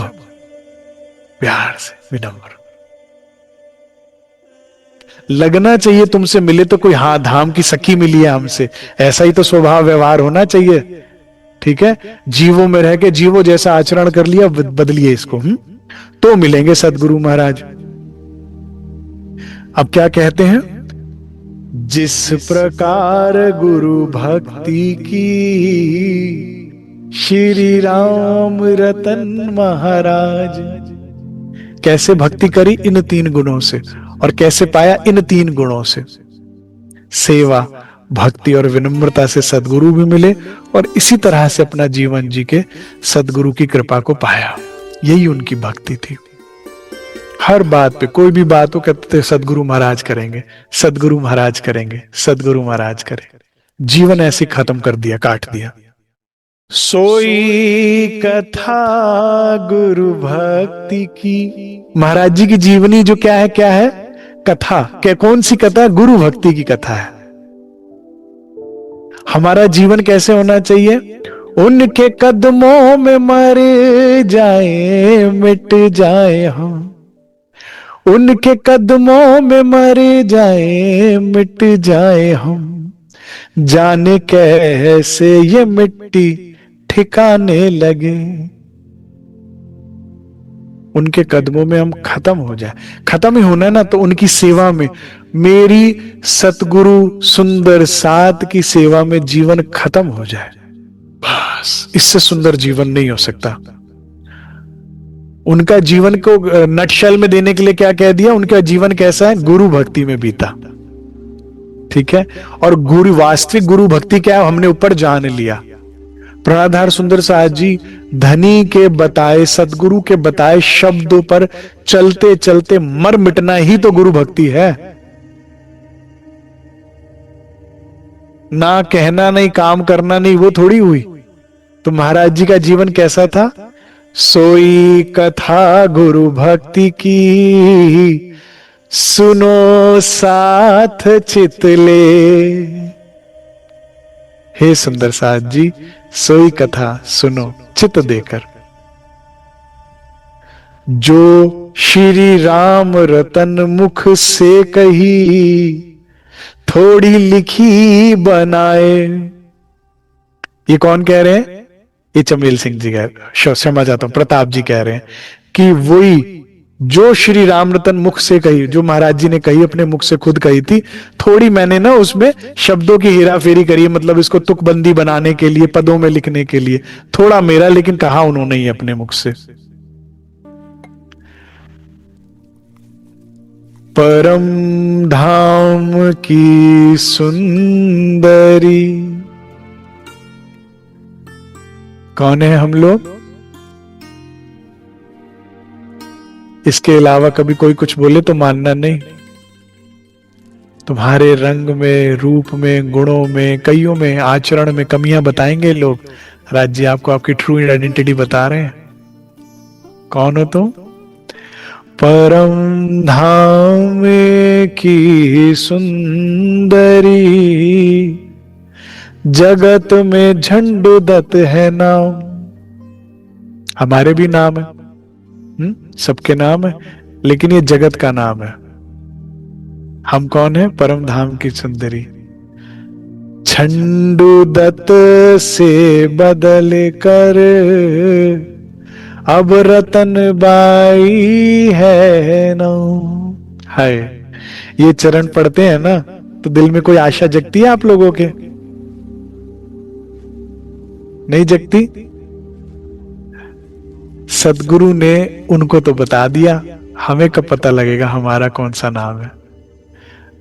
प्यार से, विनम्र लगना चाहिए। तुमसे मिले तो कोई हाथ धाम की सखी मिली है हमसे, ऐसा ही तो स्वभाव व्यवहार होना चाहिए। ठीक है? जीवों में रह के जीवो जैसा आचरण कर लिया, बदलिए इसको। तो मिलेंगे सदगुरु महाराज। अब क्या कहते हैं? जिस प्रकार गुरु भक्ति की श्री राम रतन महाराज। कैसे भक्ति करी? इन तीन गुणों से। और कैसे पाया? इन तीन गुणों से। सेवा, भक्ति और विनम्रता से सदगुरु भी मिले, और इसी तरह से अपना जीवन जी के सदगुरु की कृपा को पाया। यही उनकी भक्ति थी। हर बात पे, कोई भी बात हो, कहते थे सदगुरु महाराज करेंगे, सदगुरु महाराज करेंगे, सदगुरु महाराज करेंगे। जीवन ऐसे खत्म कर दिया, काट दिया। सोई कथा गुरु भक्ति की। महाराज जी की जीवनी जो क्या है? कथा। क्या, कौन सी कथा? गुरु भक्ति की कथा है। हमारा जीवन कैसे होना चाहिए? उनके कदमों में मर जाए मिट जाए हम, उनके कदमों में मर जाए मिट जाए हम, जाने कैसे ये मिट्टी ठिकाने लगे। उनके कदमों में हम खत्म हो जाए, खत्म ही होना है ना, तो उनकी सेवा में, मेरी सतगुरु सुंदर साथ की सेवा में जीवन खत्म हो जाए, बस इससे सुंदर जीवन नहीं हो सकता। उनका जीवन को नटशेल में देने के लिए क्या कह दिया, उनका जीवन कैसा है, गुरु भक्ति में बीता। ठीक है, और गुरु, वास्तविक गुरु भक्ति क्या है, हमने ऊपर जान लिया। प्राणाधार सुंदर साहब जी धनी के बताए, सदगुरु के बताए शब्दों पर चलते चलते मर मिटना ही तो गुरु भक्ति है। ना कहना नहीं, काम करना नहीं, वो थोड़ी हुई। तो महाराज जी का जीवन कैसा था, सोई कथा गुरु भक्ति की, सुनो साथ चितले। हे सुंदर साथ जी, सोई कथा सुनो चित देकर, जो श्री राम रतन मुख से कही, थोड़ी लिखी बनाए। ये कौन कह रहे हैं, ये चमेल सिंह जी कह रहे, क्षमा चाहता हूं, प्रताप जी कह रहे हैं कि वही जो श्री राम रतन मुख से कही, जो महाराज जी ने कही, अपने मुख से खुद कही थी, थोड़ी मैंने ना उसमें शब्दों की हेरा फेरी करी है, मतलब इसको तुकबंदी बनाने के लिए, पदों में लिखने के लिए, थोड़ा मेरा, लेकिन कहा उन्होंने ही अपने मुख से। परम धाम की सुंदरी, कौन है हम लोग, इसके अलावा कभी कोई कुछ बोले तो मानना नहीं। तुम्हारे रंग में, रूप में, गुणों में, कईयों में, आचरण में कमियां बताएंगे लोग। राज जी आपको आपकी ट्रू आइडेंटिटी बता रहे हैं, कौन हो तुम। परम धाम की सुंदरी, जगत में झंडूदत्त है नाम। हमारे भी नाम है, सबके नाम है, लेकिन ये जगत का नाम है। हम कौन है, परम धाम की सुंदरी। झंडूदत्त से बदल कर अब रतन बाई है ना। हाय, ये चरण पढ़ते हैं ना तो दिल में कोई आशा जगती है आप लोगों के, नहीं जगती। सदगुरु ने उनको तो बता दिया, हमें कब पता लगेगा हमारा कौन सा नाम है।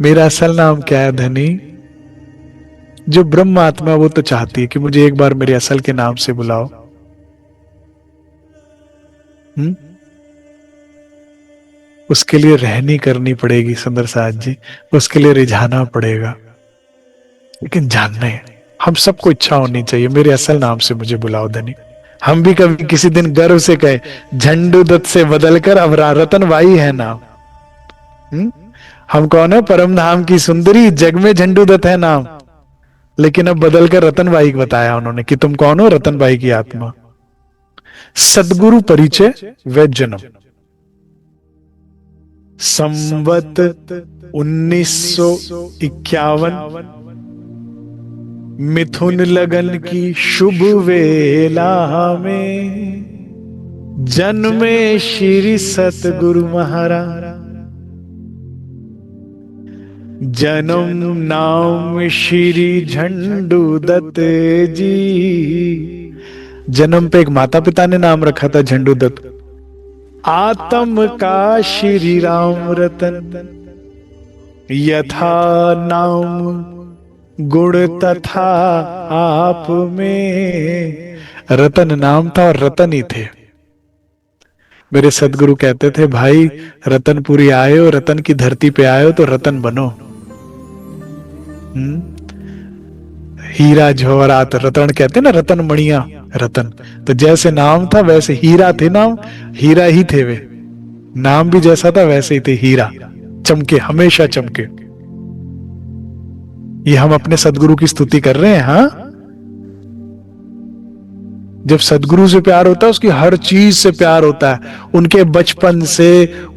मेरा असल नाम क्या है धनी, जो ब्रह्म आत्मा वो तो चाहती है कि मुझे एक बार मेरे असल के नाम से बुलाओ। उसके लिए रहनी करनी पड़ेगी सुंदर साथ जी, उसके लिए रिझाना पड़ेगा, लेकिन जानना है, हम सबको इच्छा होनी चाहिए मेरे असल नाम से मुझे बुलाओ धनी। हम भी कभी किसी दिन गर्व से कहे, झंडूदत्त से बदलकर अब रतन बाई है नाम। हम कौन है, परम धाम की सुंदरी, जग में झंडूदत्त है नाम, लेकिन अब बदलकर रतन बाई बताया उन्होंने कि तुम कौन हो, रतन बाई की आत्मा। सदगुरु परिचय व जन्म। संवत 1951 मिथुन लगन की शुभ वेला में जन्मे श्री सतगुरु महाराज। जन्म नाम श्री झंडूदत्त जी। जन्म पे एक माता पिता ने नाम रखा था झंडूदत्त। आत्म का श्री राम रतन, यथा नाम गुण तथा आप में। रतन नाम था और रतन ही थे। मेरे सदगुरु कहते थे, भाई रतनपुरी आए हो, रतन की धरती पे आए हो तो रतन बनो। हीरा जवाहरात रतन कहते ना, रतन मणिया रतन। तो जैसे नाम था वैसे हीरा थे, नाम हीरा ही थे वे, नाम भी जैसा था वैसे ही थे, हीरा चमके, हमेशा चमके। ये हम अपने सदगुरु की स्तुति कर रहे हैं। हाँ, जब सदगुरु से प्यार होता है उसकी हर चीज से प्यार होता है, उनके बचपन से,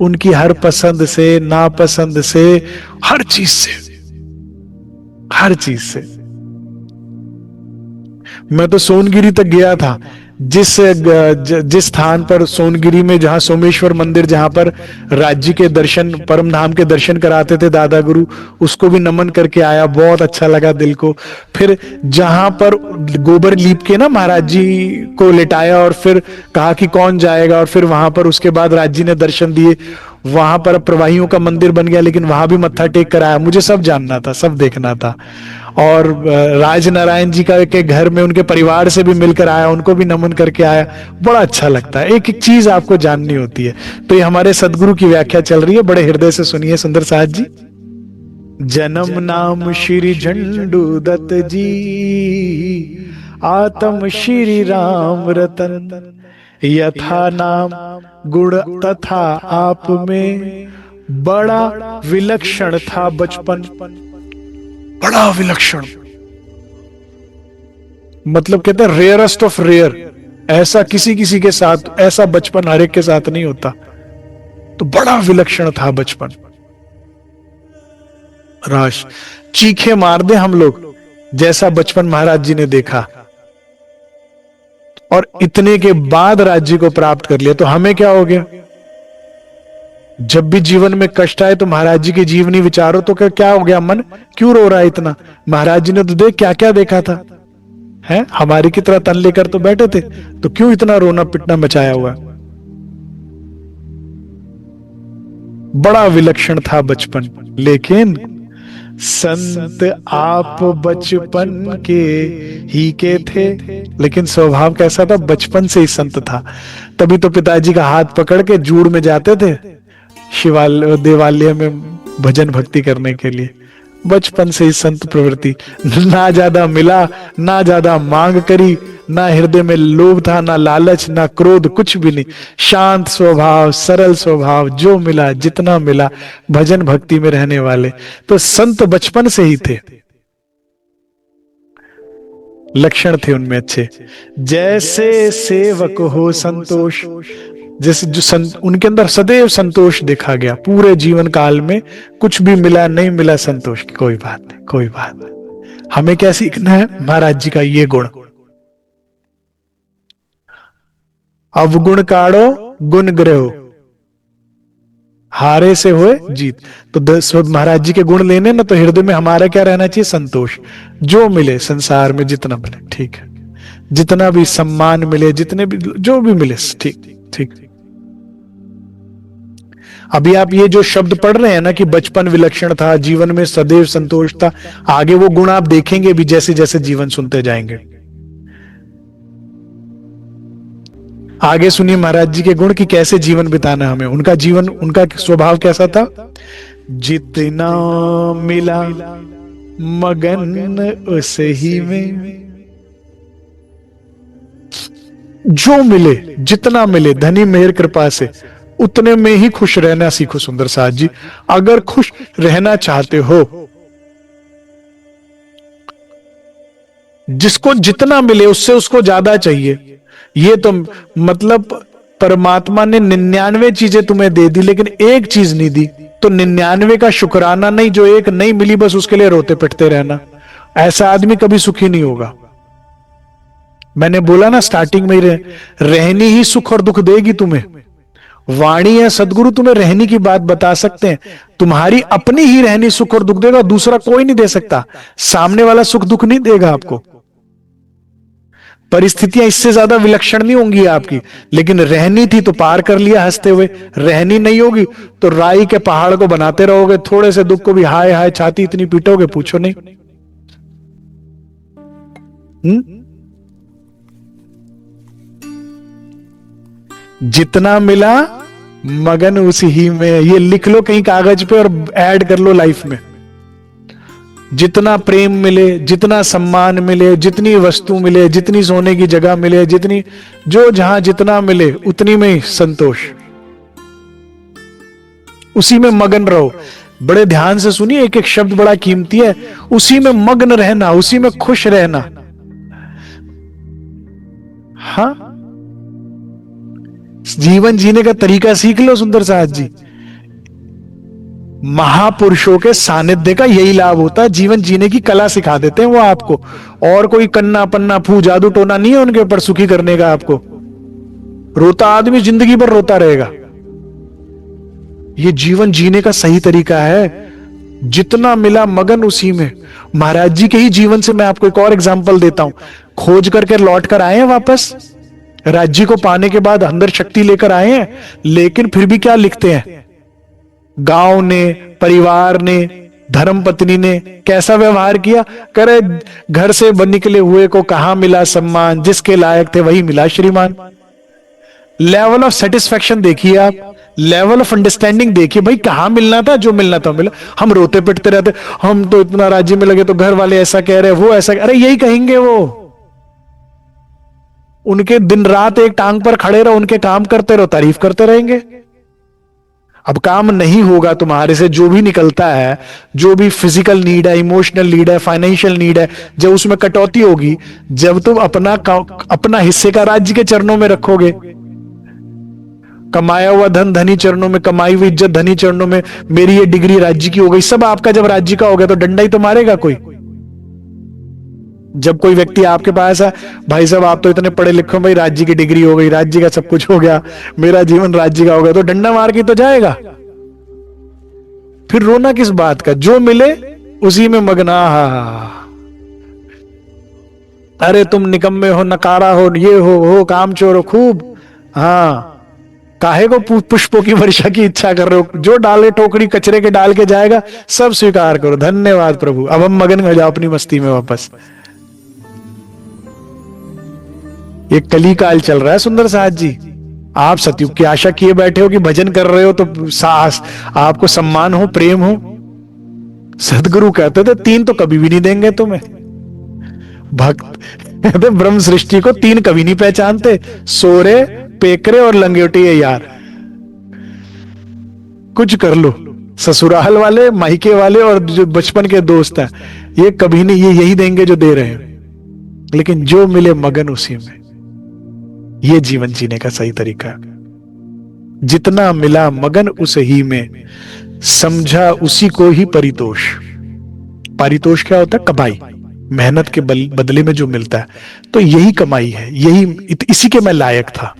उनकी हर पसंद से, नापसंद से, हर चीज से, हर चीज से। मैं तो सोनगिरी तक गया था, जिस स्थान पर सोनगिरी में, जहां सोमेश्वर मंदिर, जहां पर राज्य के दर्शन, परम धाम के दर्शन कराते थे दादा गुरु, उसको भी नमन करके आया, बहुत अच्छा लगा दिल को। फिर जहां पर गोबर लीप के ना महाराज जी को लेटाया और फिर कहा कि कौन जाएगा, और फिर वहां पर उसके बाद राज जी ने दर्शन दिए। वहां पर प्रवाहियों का मंदिर बन गया, लेकिन वहां भी मत्था टेक कर आया। मुझे सब जानना था, सब देखना था। और राज नारायण जी का के घर में उनके परिवार से भी मिलकर आया, उनको भी नमन करके आया। बड़ा अच्छा लगता है, एक एक चीज आपको जाननी होती है। तो ये हमारे सदगुरु की व्याख्या चल रही है, बड़े हृदय से सुनिए सुंदर साहब जी। जन्म नाम श्री झंडू दत्त जी, आत्म श्री राम रतन, यथा नाम गुण तथा आप में, बड़ा विलक्षण था बचपन, बड़ा विलक्षण। मतलब कहते हैं रेयरेस्ट ऑफ रेयर, ऐसा किसी किसी के साथ, ऐसा बचपन हर एक के साथ नहीं होता। तो बड़ा विलक्षण था बचपन। राश चीखे मार दे हम लोग, जैसा बचपन महाराज जी ने देखा, और इतने के बाद राज्य को प्राप्त कर लिया। तो हमें क्या हो गया? जब भी जीवन में कष्ट आए तो महाराज जी के जीवनी विचारो तो क्या हो गया? मन क्यों रो रहा है इतना? महाराज जी ने तो देख क्या क्या देखा था, है हमारी की तरह तन लेकर तो बैठे थे, तो क्यों इतना रोना पिटना मचाया हुआ? बड़ा विलक्षण था बचपन। लेकिन संत आप बचपन के ही के थे, लेकिन स्वभाव कैसा था? बचपन से ही संत था। तभी तो पिताजी का हाथ पकड़ के जूड़ में जाते थे शिवालय देवालय में भजन भक्ति करने के लिए। बचपन से ही संत प्रवृत्ति, ना ज्यादा मिला, ना ज्यादा मांग करी, ना हृदय में लोभ था, ना लालच, ना क्रोध, कुछ भी नहीं। शांत स्वभाव, सरल स्वभाव, जो मिला जितना मिला, भजन भक्ति में रहने वाले। तो संत बचपन से ही थे, लक्षण थे उनमें अच्छे। जैसे सेवक हो संतोष, जैसे जो उनके अंदर सदैव संतोष देखा गया। पूरे जीवन काल में कुछ भी मिला नहीं मिला, संतोष की कोई बात नहीं, कोई बात नहीं। हमें क्या सीखना है? महाराज जी का ये गुण। अवगुण काढ़ो गुण ग्रहो, हारे से होए जीत। तो महाराज जी के गुण लेने ना, तो हृदय में हमारा क्या रहना चाहिए? संतोष। जो मिले संसार में, जितना मिले ठीक है, जितना भी सम्मान मिले, जितने भी जो भी मिले ठीक ठीक। अभी आप ये जो शब्द पढ़ रहे हैं ना कि बचपन विलक्षण था, जीवन में सदैव संतोष था, आगे वो गुण आप देखेंगे भी जैसे जैसे जीवन सुनते जाएंगे। आगे सुनिए महाराज जी के गुण कि कैसे जीवन बिताना हमें। उनका जीवन, उनका स्वभाव कैसा था? जितना मिला मगन उसे ही में, जो मिले जितना मिले धनी मेहर कृपा से, उतने में ही खुश रहना सीखो सुंदर साथ जी। अगर खुश रहना चाहते हो, जिसको जितना मिले उससे उसको ज्यादा चाहिए। ये तो मतलब परमात्मा ने 99 चीजें तुम्हें दे दी, लेकिन एक चीज नहीं दी, तो 99 का शुक्राना नहीं, जो एक नहीं मिली बस उसके लिए रोते पिटते रहना। ऐसा आदमी कभी सुखी नहीं होगा। मैंने बोला ना स्टार्टिंग में ही, रहनी ही सुख और दुख देगी तुम्हें। वाणी है सदगुरु तुम्हें रहनी की बात बता सकते हैं, तुम्हारी अपनी ही रहनी सुख और दुख देगा, दूसरा कोई नहीं दे सकता। सामने वाला सुख दुख नहीं देगा आपको। परिस्थितियां इससे ज्यादा विलक्षण नहीं होंगी आपकी, लेकिन रहनी थी तो पार कर लिया हंसते हुए। रहनी नहीं होगी तो राई के पहाड़ को बनाते रहोगे, थोड़े से दुख को भी हाय हाय छाती इतनी पीटोगे पूछो नहीं। जितना मिला मगन उसी ही में, ये लिख लो कहीं कागज पे और ऐड कर लो लाइफ में। जितना प्रेम मिले, जितना सम्मान मिले, जितनी वस्तु मिले, जितनी सोने की जगह मिले, जितनी जो जहां जितना मिले, उतनी में ही संतोष, उसी में मगन रहो। बड़े ध्यान से सुनिए, एक एक शब्द बड़ा कीमती है। उसी में मग्न रहना, उसी में खुश रहना। हाँ, जीवन जीने का तरीका सीख लो सुंदर साहब जी। महापुरुषों के सानिध्य का यही लाभ होता है, जीवन जीने की कला सिखा देते हैं वो आपको। और कोई कन्ना पन्ना फू जादू टोना नहीं है उनके ऊपर सुखी करने का आपको। रोता आदमी जिंदगी भर रोता रहेगा। ये जीवन जीने का सही तरीका है। जितना मिला मगन उसी में। महाराज जी के ही जीवन से मैं आपको एक और एग्जांपल देता हूं। खोज करके लौट कर आए हैं वापस, राज्य को पाने के बाद अंदर शक्ति लेकर आए हैं, लेकिन फिर भी क्या लिखते हैं, गांव ने, परिवार ने, धर्मपत्नी ने कैसा व्यवहार किया। करे घर से निकले हुए को कहां मिला सम्मान, जिसके लायक थे वही मिला श्रीमान। लेवल ऑफ सेटिस्फेक्शन देखिए आप, लेवल ऑफ अंडरस्टैंडिंग देखिए। भाई कहां मिलना था, जो मिलना था मिला। हम रोते पिटते रहते, हम तो इतना राज्य में लगे तो घर वाले ऐसा कह रहे, वो ऐसा, अरे यही कहेंगे वो। उनके दिन रात एक टांग पर खड़े रहो, उनके काम करते रहो, तारीफ करते रहेंगे। अब काम नहीं होगा तुम्हारे से, जो भी निकलता है, जो भी फिजिकल नीड है, इमोशनल नीड है, फाइनेंशियल नीड है, जब उसमें कटौती होगी, जब तुम अपना हिस्से का राज्य के चरणों में रखोगे। कमाया हुआ धन धनी चरणों में, कमाई हुई इज्जत धनी चरणों में, मेरी ये डिग्री राज्य की हो गई, सब आपका जब राज्य का हो गया तो डंडा ही तो मारेगा कोई। जब कोई व्यक्ति आपके पास है, भाई साहब आप तो इतने पढ़े लिखे हो, भाई राज्य की डिग्री हो गई, राज्य का सब कुछ हो गया, मेरा जीवन राज्य का हो गया, तो डंडा मार के तो जाएगा। फिर रोना किस बात का, जो मिले उसी में मगना। अरे तुम निकम्मे हो, नकारा हो, ये हो कामचोर हो खूब। हाँ, काहे को पुष्पों की वर्षा की इच्छा कर रहे हो। जो डाले टोकरी कचरे के डाल के जाएगा, सब स्वीकार करो। धन्यवाद प्रभु, अब हम मगन हो जाओ अपनी मस्ती में वापस। ये कली काल चल रहा है सुंदर साहब जी। आप सतयुग की आशा किए बैठे हो कि भजन कर रहे हो तो साहस, आपको सम्मान हो, प्रेम हो। सदगुरु कहते थे 3 तो कभी भी नहीं देंगे तुम्हें। भक्त कहते ब्रह्म सृष्टि को 3 कभी नहीं पहचानते, सोरे, पेकरे और लंगोटी है यार। कुछ कर लो, ससुराल वाले, मायके वाले और जो बचपन के दोस्त हैं, ये कभी नहीं, ये यही देंगे जो दे रहे हैं। लेकिन जो मिले मगन उसी में, ये जीवन जीने का सही तरीका है। जितना मिला मगन उस ही में, समझा उसी को ही परितोष। परितोष क्या होता है, कमाई, मेहनत के बदले में जो मिलता है, तो यही कमाई है, यही इसी के मैं लायक था।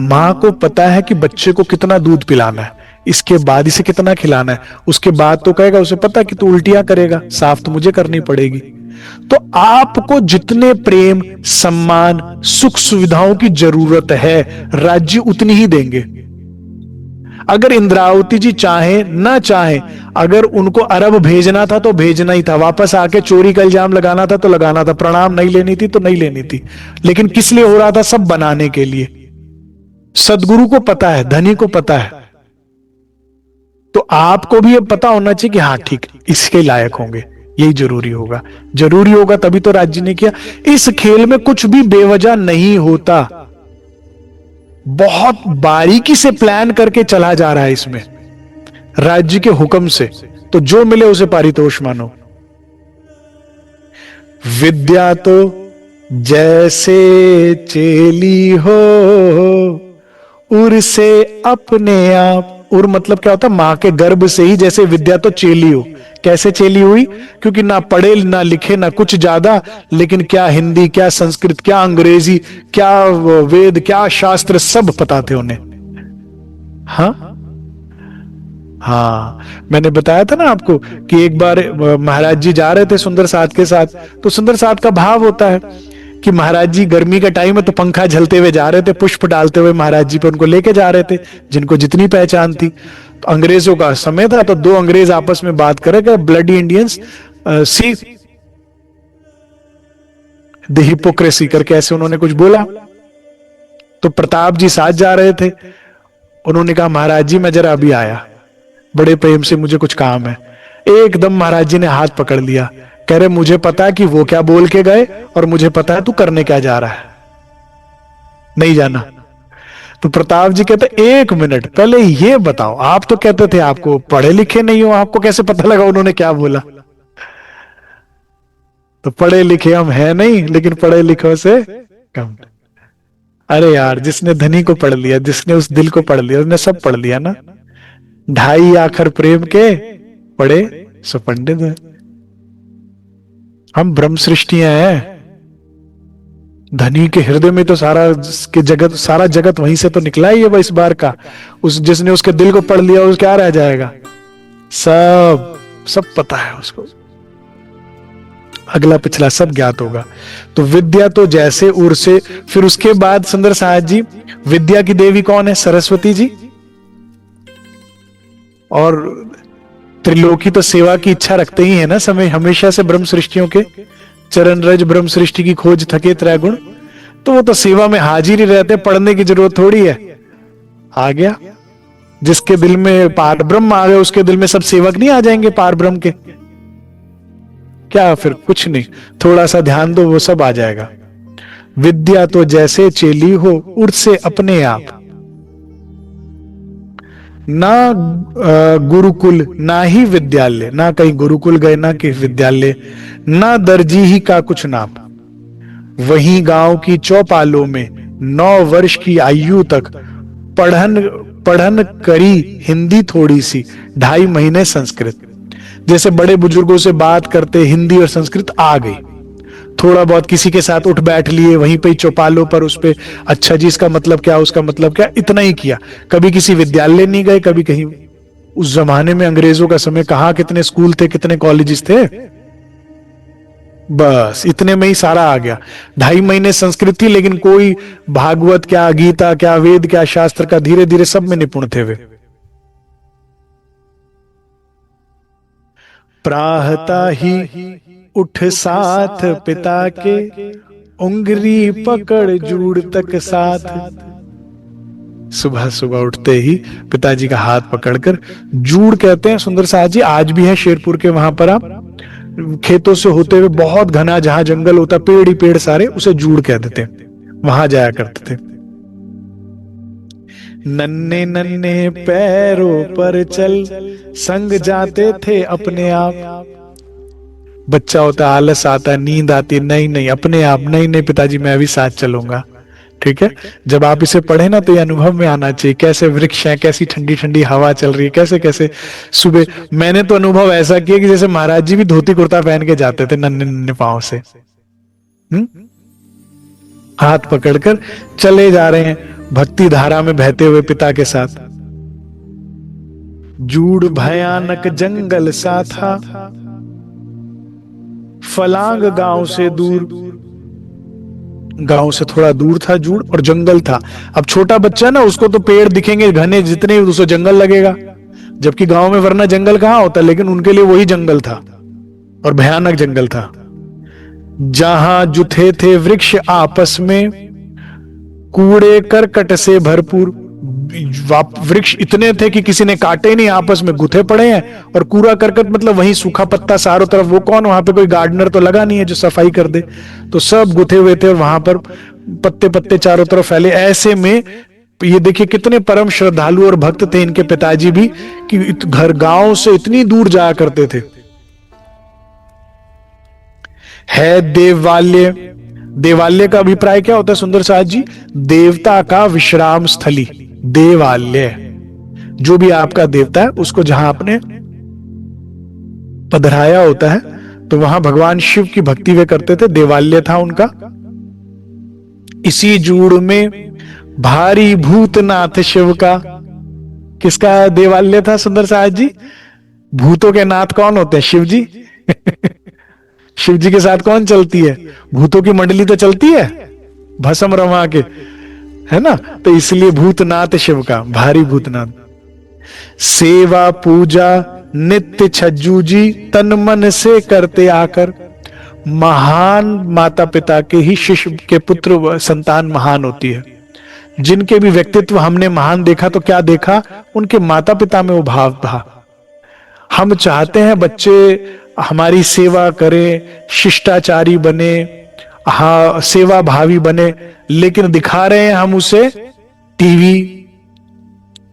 मां को पता है कि बच्चे को कितना दूध पिलाना है, इसके बाद इसे कितना खिलाना है, उसके बाद तो कहेगा, उसे पता कि तू उल्टियां करेगा, साफ तो मुझे करनी पड़ेगी। तो आपको जितने प्रेम, सम्मान, सुख सुविधाओं की जरूरत है, राज्य उतनी ही देंगे। अगर इंद्रावती जी चाहे ना चाहे, अगर उनको अरब भेजना था तो भेजना ही था, वापस आके चोरी का इल्जाम लगाना था तो लगाना था, प्रणाम नहीं लेनी थी तो नहीं लेनी थी। लेकिन किस लिए हो रहा था, सब बनाने के लिए। सदगुरु को पता है, धनी को पता है, तो आपको भी ये पता होना चाहिए कि हाँ ठीक, इसके लायक होंगे, यही जरूरी होगा। जरूरी होगा तभी तो राज्य ने किया। इस खेल में कुछ भी बेवजह नहीं होता, बहुत बारीकी से प्लान करके चला जा रहा है इसमें, राज्य के हुक्म से। तो जो मिले उसे पारितोष मानो। विद्या तो जैसे चेली हो, उर से अपने आप। उर मतलब क्या होता है, मां के गर्भ से ही जैसे विद्या तो चेली हो। कैसे चेली हुई, क्योंकि ना पढ़े ना लिखे ना कुछ ज्यादा, लेकिन क्या हिंदी, क्या संस्कृत, क्या अंग्रेजी, क्या वेद, क्या शास्त्र, सब पता थे उन्हें। हाँ, मैंने बताया था ना आपको कि एक बार महाराज जी जा रहे थे सुंदर साथ के साथ, तो सुंदर साथ का भाव होता है कि महाराज जी गर्मी का टाइम है तो पंखा झलते हुए जा रहे थे, पुष्प डालते हुए महाराज जी पे उनको लेके जा रहे थे, जिनको जितनी पहचान थी। तो अंग्रेजों का समय था, तो 2 अंग्रेज आपस में बात करे कि bloody Indians see the hypocrisy करके ऐसे उन्होंने कुछ बोला। तो प्रताप जी साथ जा रहे थे, उन्होंने कहा महाराज जी मैं जरा अभी आया, बड़े प्रेम से मुझे कुछ काम है। एकदम महाराज जी ने हाथ पकड़ लिया, कह रहे मुझे पता है कि वो क्या बोल के गए और मुझे पता है तू करने क्या जा रहा है, नहीं जाना। तो प्रताप जी कहते 1 मिनट पहले ये बताओ, आप तो कहते थे आपको पढ़े लिखे नहीं हो, आपको कैसे पता लगा उन्होंने क्या बोला। तो पढ़े लिखे हम है नहीं, लेकिन पढ़े लिखों से कम। अरे यार, जिसने धनी को पढ़ लिया, जिसने उस दिल को पढ़ लिया, उसने सब पढ़ लिया ना। ढाई आखर प्रेम के पढ़े सो पंडित है। हम ब्रह्म सृष्टियां हैं। धनी के हृदय में तो सारा के जगत, सारा जगत वहीं से तो निकला ही है इस बार का। उस जिसने उसके दिल को पढ़ लिया, उस क्या रह जाएगा? सब सब पता है उसको, अगला पिछला सब ज्ञात होगा। तो विद्या तो जैसे उर से, फिर उसके बाद सुंदर साहब जी, विद्या की देवी कौन है? सरस्वती जी। और त्रिलोकी तो सेवा की इच्छा रखते ही है ना, समय हमेशा से ब्रह्म सृष्टियों के। चरण रज ब्रह्म सृष्टि की खोज थके त्रैगुण, तो वो तो सेवा में हाजिर ही रहते, पढ़ने की जरूरत थोड़ी है। आ गया जिसके दिल में पार ब्रह्म आ गए, उसके दिल में सब सेवक नहीं आ जाएंगे पार ब्रह्म के? क्या फिर कुछ नहीं, थोड़ा सा ध्यान दो, वो सब आ जाएगा। विद्या तो जैसे चेली हो उठ से अपने आप, ना गुरुकुल ना ही विद्यालय, ना कहीं गुरुकुल गए ना कहीं विद्यालय, ना दर्जी ही का कुछ नाम। वहीं गांव की चौपालों में 9 वर्ष की आयु तक पढ़न पढ़न करी हिंदी थोड़ी सी, 2.5 महीने संस्कृत। जैसे बड़े बुजुर्गों से बात करते हिंदी और संस्कृत आ गई, थोड़ा बहुत किसी के साथ उठ बैठ लिए वहीं पे चौपालों पर, उस पे अच्छा जी इसका मतलब क्या, उसका मतलब क्या, इतना ही किया। कभी किसी विद्यालय नहीं गए, कभी कहीं। उस जमाने में अंग्रेजों का समय, कहां कितने स्कूल थे, कितने कॉलेजेस थे? बस इतने में ही सारा आ गया। 2.5 महीने संस्कृत थी, लेकिन कोई भागवत क्या, गीता क्या, वेद क्या, शास्त्र का, धीरे धीरे सब में निपुण थे वे। प्राहता ही उठ साथ पिता के, उंगली पकड़ जूड़ तक साथ। सुबह सुबह उठते ही पिताजी का हाथ पकड़कर, जूड़ कहते हैं सुंदर साहब जी, आज भी है शेरपुर के वहां पर, आप खेतों से होते हुए बहुत घना जहां जंगल होता, पेड़ ही पेड़ सारे, उसे जूड़ कह देते, वहां जाया करते थे। नन्हे नन्हे पैरों पर चल, संग जाते थे अपने आप। बच्चा होता, आलस आता, नींद आती, नहीं नहीं अपने आप, नहीं नहीं पिताजी मैं भी साथ चलूंगा। ठीक है, जब आप इसे पढ़े ना तो ये अनुभव में आना चाहिए, कैसे वृक्ष हैं, कैसी ठंडी ठंडी हवा चल रही है, कैसे कैसे सुबह। मैंने तो अनुभव ऐसा किया कि जैसे महाराज जी भी धोती कुर्ता पहन के जाते थे नन्हे नन्हे पांव से, हाथ पकड़कर चले जा रहे हैं भक्ति धारा में बहते हुए पिता के साथ। जूड़ भयानक जंगल सा था, फलांग गांव से दूर, गांव से थोड़ा दूर था जूड़, और जंगल था। अब छोटा बच्चा ना, उसको तो पेड़ दिखेंगे घने जितने, उसको जंगल लगेगा, जबकि गांव में वरना जंगल कहां होता, लेकिन उनके लिए वही जंगल था, और भयानक जंगल था। जहां जुथे थे वृक्ष आपस में, कूड़े करकट से भरपूर। वृक्ष इतने थे कि किसी ने काटे नहीं, आपस में गुथे पड़े हैं, और कूड़ा करकट मतलब वही सूखा पत्ता चारों तरफ, वो कौन, वहां पे कोई गार्डनर तो लगा नहीं है जो सफाई कर दे, तो सब गुथे हुए थे, और वहां पर पत्ते पत्ते चारों तरफ फैले। ऐसे में ये देखिए कितने परम श्रद्धालु और भक्त थे इनके पिताजी भी, कि घर गांव से इतनी दूर जाया करते थे। है देवालय, देवालय का अभिप्राय क्या होता है सुंदर साहब जी? देवता का विश्राम स्थली, देवालय। जो भी आपका देवता है उसको जहां आपने पधराया होता है, तो वहां भगवान शिव की भक्ति वे करते थे, देवालय था उनका। इसी जूड़ में भारी भूतनाथ शिव का, किसका देवालय था सुंदर साहब जी? भूतों के नाथ कौन होते हैं? शिव जी। शिव जी के साथ कौन चलती है? भूतों की मंडली तो चलती है भस्म रमा के, है ना? तो इसलिए भूतनाथ शिव का, भारी भूतनाथ। सेवा पूजा नित्य छज्जू जी तन मन से करते आकर। महान माता पिता के ही शिष्य के पुत्र संतान महान होती है। जिनके भी व्यक्तित्व हमने महान देखा तो क्या देखा? उनके माता पिता में वो भाव था। हम चाहते हैं बच्चे हमारी सेवा करें, शिष्टाचारी बने, हाँ सेवा भावी बने, लेकिन दिखा रहे हैं हम उसे टीवी,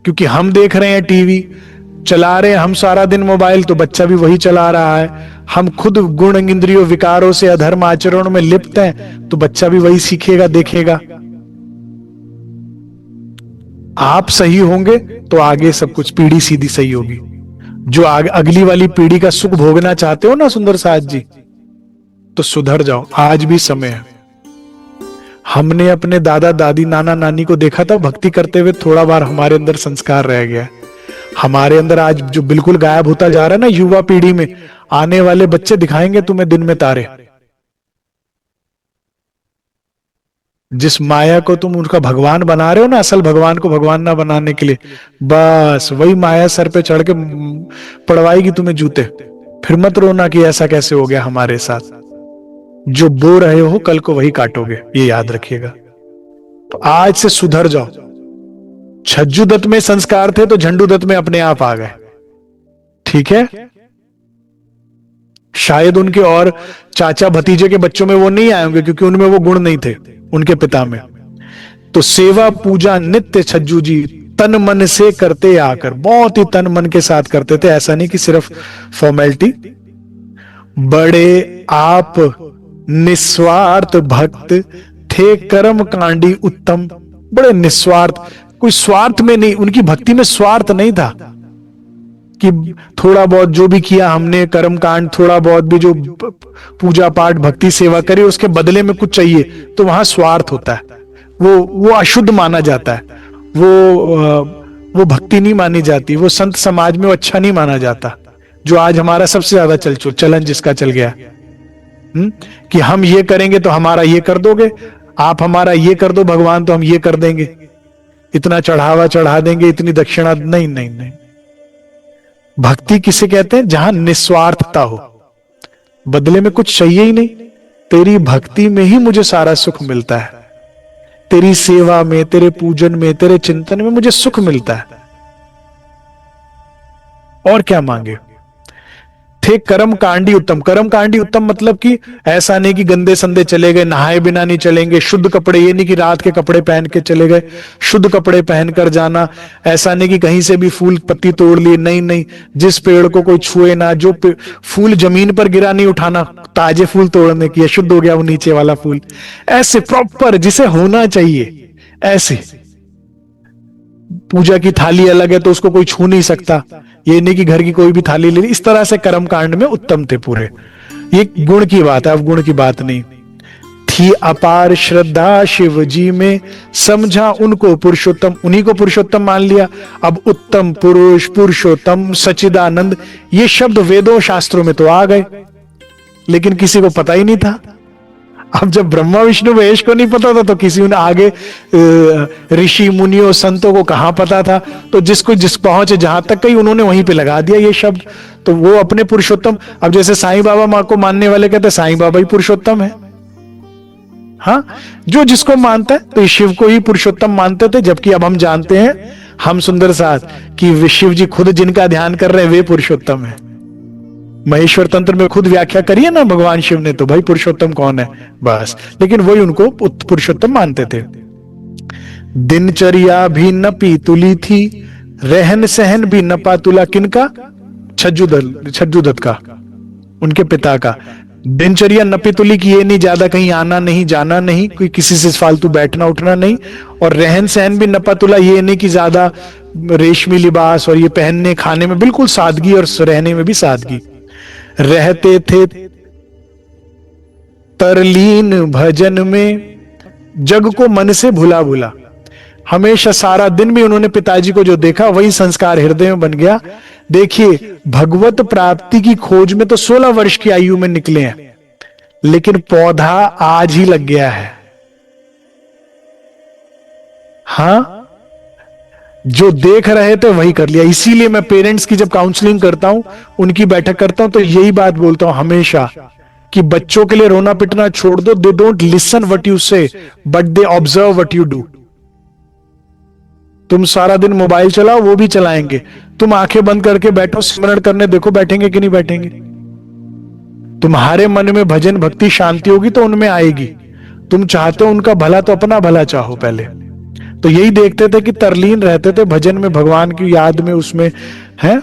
क्योंकि हम देख रहे हैं टीवी। चला रहे हैं हम सारा दिन मोबाइल, तो बच्चा भी वही चला रहा है। हम खुद गुण इंद्रियों विकारों से अधर्म आचरणों में लिप्त हैं, तो बच्चा भी वही सीखेगा देखेगा। आप सही होंगे तो आगे सब कुछ पीढ़ी सीधी सही होगी। जो अगली वाली पीढ़ी का सुख भोगना चाहते हो ना सुंदर साथ जी, तो सुधर जाओ, आज भी समय है। हमने अपने दादा दादी नाना नानी को देखा था भक्ति करते हुए, थोड़ा बार हमारे अंदर संस्कार रह गया। हमारे अंदर आज जो बिल्कुल गायब होता जा रहा है ना युवा पीढ़ी में, आने वाले बच्चे दिखाएंगे तुम्हें दिन में तारे। जिस माया को तुम उनका भगवान बना रहे हो ना, असल भगवान को भगवान ना बनाने के लिए, बस वही माया सर पे चढ़ के पड़वाएगी तुम्हें जूते। फिर मत रोना कि ऐसा कैसे हो गया हमारे साथ। जो बो रहे हो कल को वही काटोगे, ये याद रखिएगा। तो आज से सुधर जाओ। छज्जू दत्त में संस्कार थे तो झंडू दत्त में अपने आप आ गए, ठीक है। शायद उनके और चाचा भतीजे के बच्चों में वो नहीं आए होंगे, क्योंकि उनमें वो गुण नहीं थे उनके पिता में। तो सेवा पूजा नित्य छज्जू जी तन मन से करते आकर, बहुत ही तन मन के साथ करते थे, ऐसा नहीं कि सिर्फ फॉर्मेलिटी। बड़े आप निस्वार्थ भक्त थे कर्म कांडी उत्तम, बड़े निस्वार्थ, कोई स्वार्थ में नहीं, उनकी भक्ति में स्वार्थ नहीं था कि थोड़ा बहुत जो भी किया हमने कर्म कांड, थोड़ा बहुत भी जो पूजा पाठ भक्ति सेवा करी उसके बदले में कुछ चाहिए, तो वहां स्वार्थ होता है, वो अशुद्ध माना जाता है, वो भक्ति नहीं मानी जाती, वो संत समाज में वो अच्छा नहीं माना जाता। जो आज हमारा सबसे ज्यादा चलन जिसका चल गया, कि हम ये करेंगे तो हमारा ये कर दोगे, आप हमारा ये कर दो भगवान तो हम ये कर देंगे, इतना चढ़ावा चढ़ा देंगे, इतनी दक्षिणा, नहीं नहीं नहीं। भक्ति किसे कहते हैं? जहां निस्वार्थता हो, बदले में कुछ चाहिए ही नहीं, तेरी भक्ति में ही मुझे सारा सुख मिलता है, तेरी सेवा में, तेरे पूजन में, तेरे चिंतन में मुझे सुख मिलता है, और क्या मांगे। थे कर्म कांडी उत्तम। कर्म कांडी उत्तम मतलब कि ऐसा नहीं कि गंदे संदे चले गए, नहाए बिना नहीं चलेंगे, शुद्ध कपड़े, ये नहीं कि रात के कपड़े पहन के चले गए, शुद्ध कपड़े पहनकर जाना, ऐसा नहीं कि कहीं से भी फूल पत्ती तोड़ लिए, नहीं नहीं, जिस पेड़ को कोई छुए ना, जो फूल जमीन पर गिरा नहीं उठाना, ताजे फूल तोड़ने की, शुद्ध हो गया वो नीचे वाला फूल, ऐसे प्रॉपर जिसे होना चाहिए ऐसे। पूजा की थाली अलग है तो उसको कोई छू नहीं सकता, ये नहीं कि घर की कोई भी थाली ले ली, इस तरह से कर्म कांड में उत्तम थे पूरे। ये गुण की बात है, अब गुण की बात नहीं। थी अपार श्रद्धा शिव जी में, समझा उनको पुरुषोत्तम, उन्हीं को पुरुषोत्तम मान लिया। अब उत्तम पुरुष, पुरुषोत्तम, सच्चिदानंद, ये शब्द वेदों शास्त्रों में तो आ गए, लेकिन किसी को पता ही नहीं था। अब जब ब्रह्मा विष्णु महेश को नहीं पता था तो किसी ने आगे ऋषि मुनियों संतों को कहां पता था, तो जिसको जिस पहुंचे जहां तक कही उन्होंने वहीं पे लगा दिया ये शब्द, तो वो अपने पुरुषोत्तम। अब जैसे साईं बाबा मां को मानने वाले कहते हैं साईं बाबा ही पुरुषोत्तम है, हाँ, जो जिसको मानता है, तो शिव को ही पुरुषोत्तम मानते थे, जबकि अब हम जानते हैं, हम सुंदर साथ, कि शिव जी खुद जिनका ध्यान कर रहे हैं वे पुरुषोत्तम है। महेश्वर तंत्र में खुद व्याख्या करिए ना भगवान शिव ने, तो भाई पुरुषोत्तम कौन है बस, लेकिन वही उनको पुरुषोत्तम मानते थे। दिनचर्या भी नपी तुली थी, रहन सहन भी नपा तुला, किनका? छज्जू दत्त का, उनके पिता का। दिनचर्या नपी तुली की, ये नहीं ज्यादा कहीं आना नहीं जाना नहीं, कोई किसी से फालतू बैठना उठना नहीं, और रहन सहन भी नपा तुला, ये नहीं कि ज्यादा रेशमी लिबास और ये पहनने खाने में, बिल्कुल सादगी और रहने में भी सादगी। रहते थे तरलीन भजन में, जग को मन से भुला भुला, हमेशा सारा दिन भी उन्होंने पिताजी को जो देखा वही संस्कार हृदय में बन गया। देखिए भगवत प्राप्ति की खोज में तो 16 वर्ष की आयु में निकले हैं, लेकिन पौधा आज ही लग गया है। हाँ, जो देख रहे थे वही कर लिया। इसीलिए मैं पेरेंट्स की जब काउंसलिंग करता हूं, उनकी बैठक करता हूं, तो यही बात बोलता हूं हमेशा कि बच्चों के लिए रोना पिटना छोड़ दो। They don't listen what you say, but they observe what you do. तुम सारा दिन मोबाइल चलाओ, वो भी चलाएंगे। तुम आंखें बंद करके बैठो, स्मरण करने, देखो बैठेंगे कि नहीं बैठेंगे। तुम्हारे मन में भजन भक्ति शांति होगी तो उनमें आएगी। तुम चाहते हो उनका भला तो अपना भला चाहो पहले। तो यही देखते थे कि तरलीन रहते थे भजन में, भगवान की याद में, उसमें है।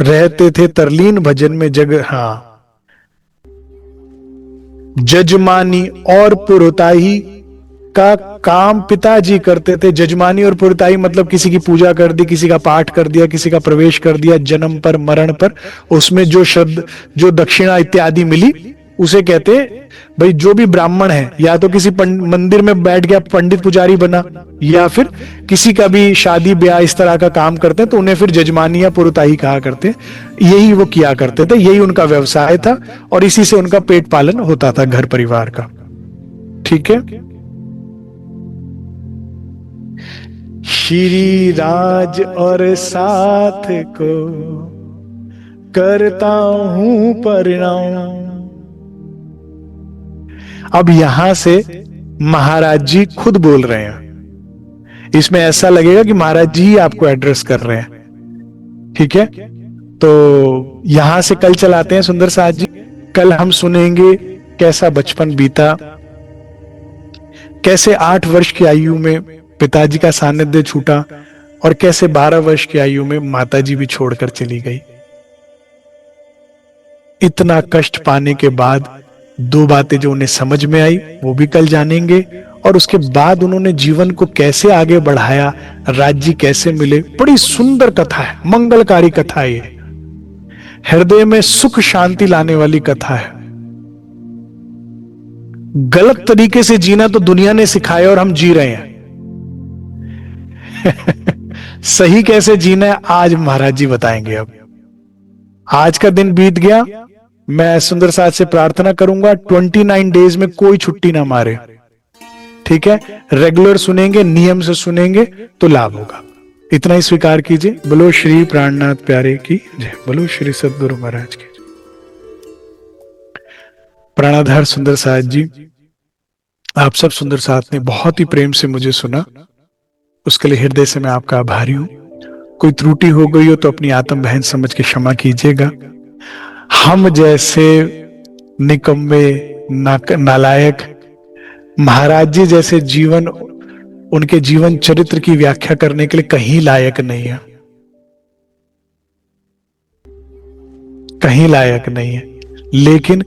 रहते थे तरलीन भजन में जग, हाँ, जजमानी और पुरोताई का काम पिताजी करते थे। जजमानी और पुरोताई मतलब किसी की पूजा कर दी, किसी का पाठ कर दिया, किसी का प्रवेश कर दिया, जन्म पर मरण पर उसमें जो शब्द, जो दक्षिणा इत्यादि मिली उसे कहते भाई। जो भी ब्राह्मण है या तो किसी मंदिर में बैठ गया पंडित पुजारी बना, या फिर किसी का भी शादी ब्याह इस तरह का काम करते हैं तो उन्हें फिर जजमानी या पुरोताई कहा करते हैं। यही वो किया करते थे, यही उनका व्यवसाय था और इसी से उनका पेट पालन होता था घर परिवार का। ठीक है। श्री राज और साथ को करता हूं प्रणाम। अब यहां से महाराज जी खुद बोल रहे हैं। इसमें ऐसा लगेगा कि महाराज जी आपको एड्रेस कर रहे हैं। ठीक है, तो यहां से कल चलाते हैं सुंदर साथ जी। कल हम सुनेंगे कैसा बचपन बीता, कैसे 8 वर्ष की आयु में पिताजी का सानिध्य छूटा और कैसे 12 वर्ष की आयु में माताजी भी छोड़कर चली गई। इतना कष्ट पाने के बाद 2 बातें जो उन्हें समझ में आई वो भी कल जानेंगे, और उसके बाद उन्होंने जीवन को कैसे आगे बढ़ाया, राज्य कैसे मिले। बड़ी सुंदर कथा है, मंगलकारी कथा है, ये हृदय में सुख शांति लाने वाली कथा है। गलत तरीके से जीना तो दुनिया ने सिखाया और हम जी रहे हैं। सही कैसे जीना है आज महाराज जी बताएंगे। अब आज का दिन बीत गया, मैं सुंदर साथ से प्रार्थना करूंगा 29 डेज में कोई छुट्टी ना मारे। ठीक है, रेगुलर सुनेंगे, नियम से सुनेंगे तो लाभ होगा। इतना ही स्वीकार कीजिए। बोलो श्री प्राणनाथ प्यारे की जय, बोलो श्री सद्गुरु महाराज की। प्राणाधार सुंदर साथ जी, आप सब सुंदर साथ ने बहुत ही प्रेम से मुझे सुना, उसके लिए हृदय से मैं आपका आभारी हूं। कोई त्रुटि हो गई हो तो अपनी आत्म बहन समझ के क्षमा कीजिएगा। हम जैसे निकम्मे नालायक महाराज जी जैसे जीवन, उनके जीवन चरित्र की व्याख्या करने के लिए कहीं लायक नहीं है, कहीं लायक नहीं है। लेकिन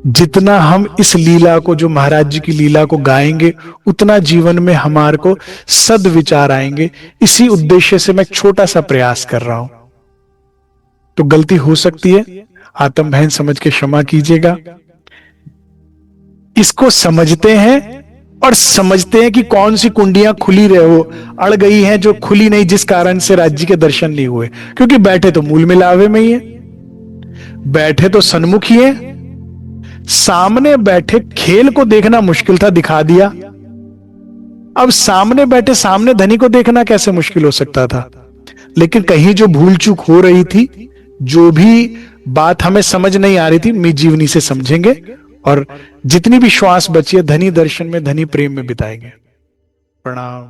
जितना हम इस लीला को, जो महाराज जी की लीला को गाएंगे, उतना जीवन में हमारे को सद्विचार आएंगे। इसी उद्देश्य से मैं एक छोटा सा प्रयास कर रहा हूं। तो गलती हो सकती है, आत्म बहन समझ के क्षमा कीजिएगा। इसको समझते हैं और समझते हैं कि कौन सी कुंडियां खुली रहे हो, अड़ गई हैं जो खुली नहीं, जिस कारण से राज्य के दर्शन नहीं हुए। क्योंकि बैठे तो मूल मिलावे में ही है, बैठे तो सन्मुख ही है, सामने बैठे खेल को देखना मुश्किल था, दिखा दिया। अब सामने बैठे सामने धनी को देखना कैसे मुश्किल हो सकता था। लेकिन कहीं जो भूल चूक हो रही थी, जो भी बात हमें समझ नहीं आ रही थी, मी जीवनी से समझेंगे और जितनी भी श्वास बची है धनी दर्शन में, धनी प्रेम में बिताएंगे। प्रणाम।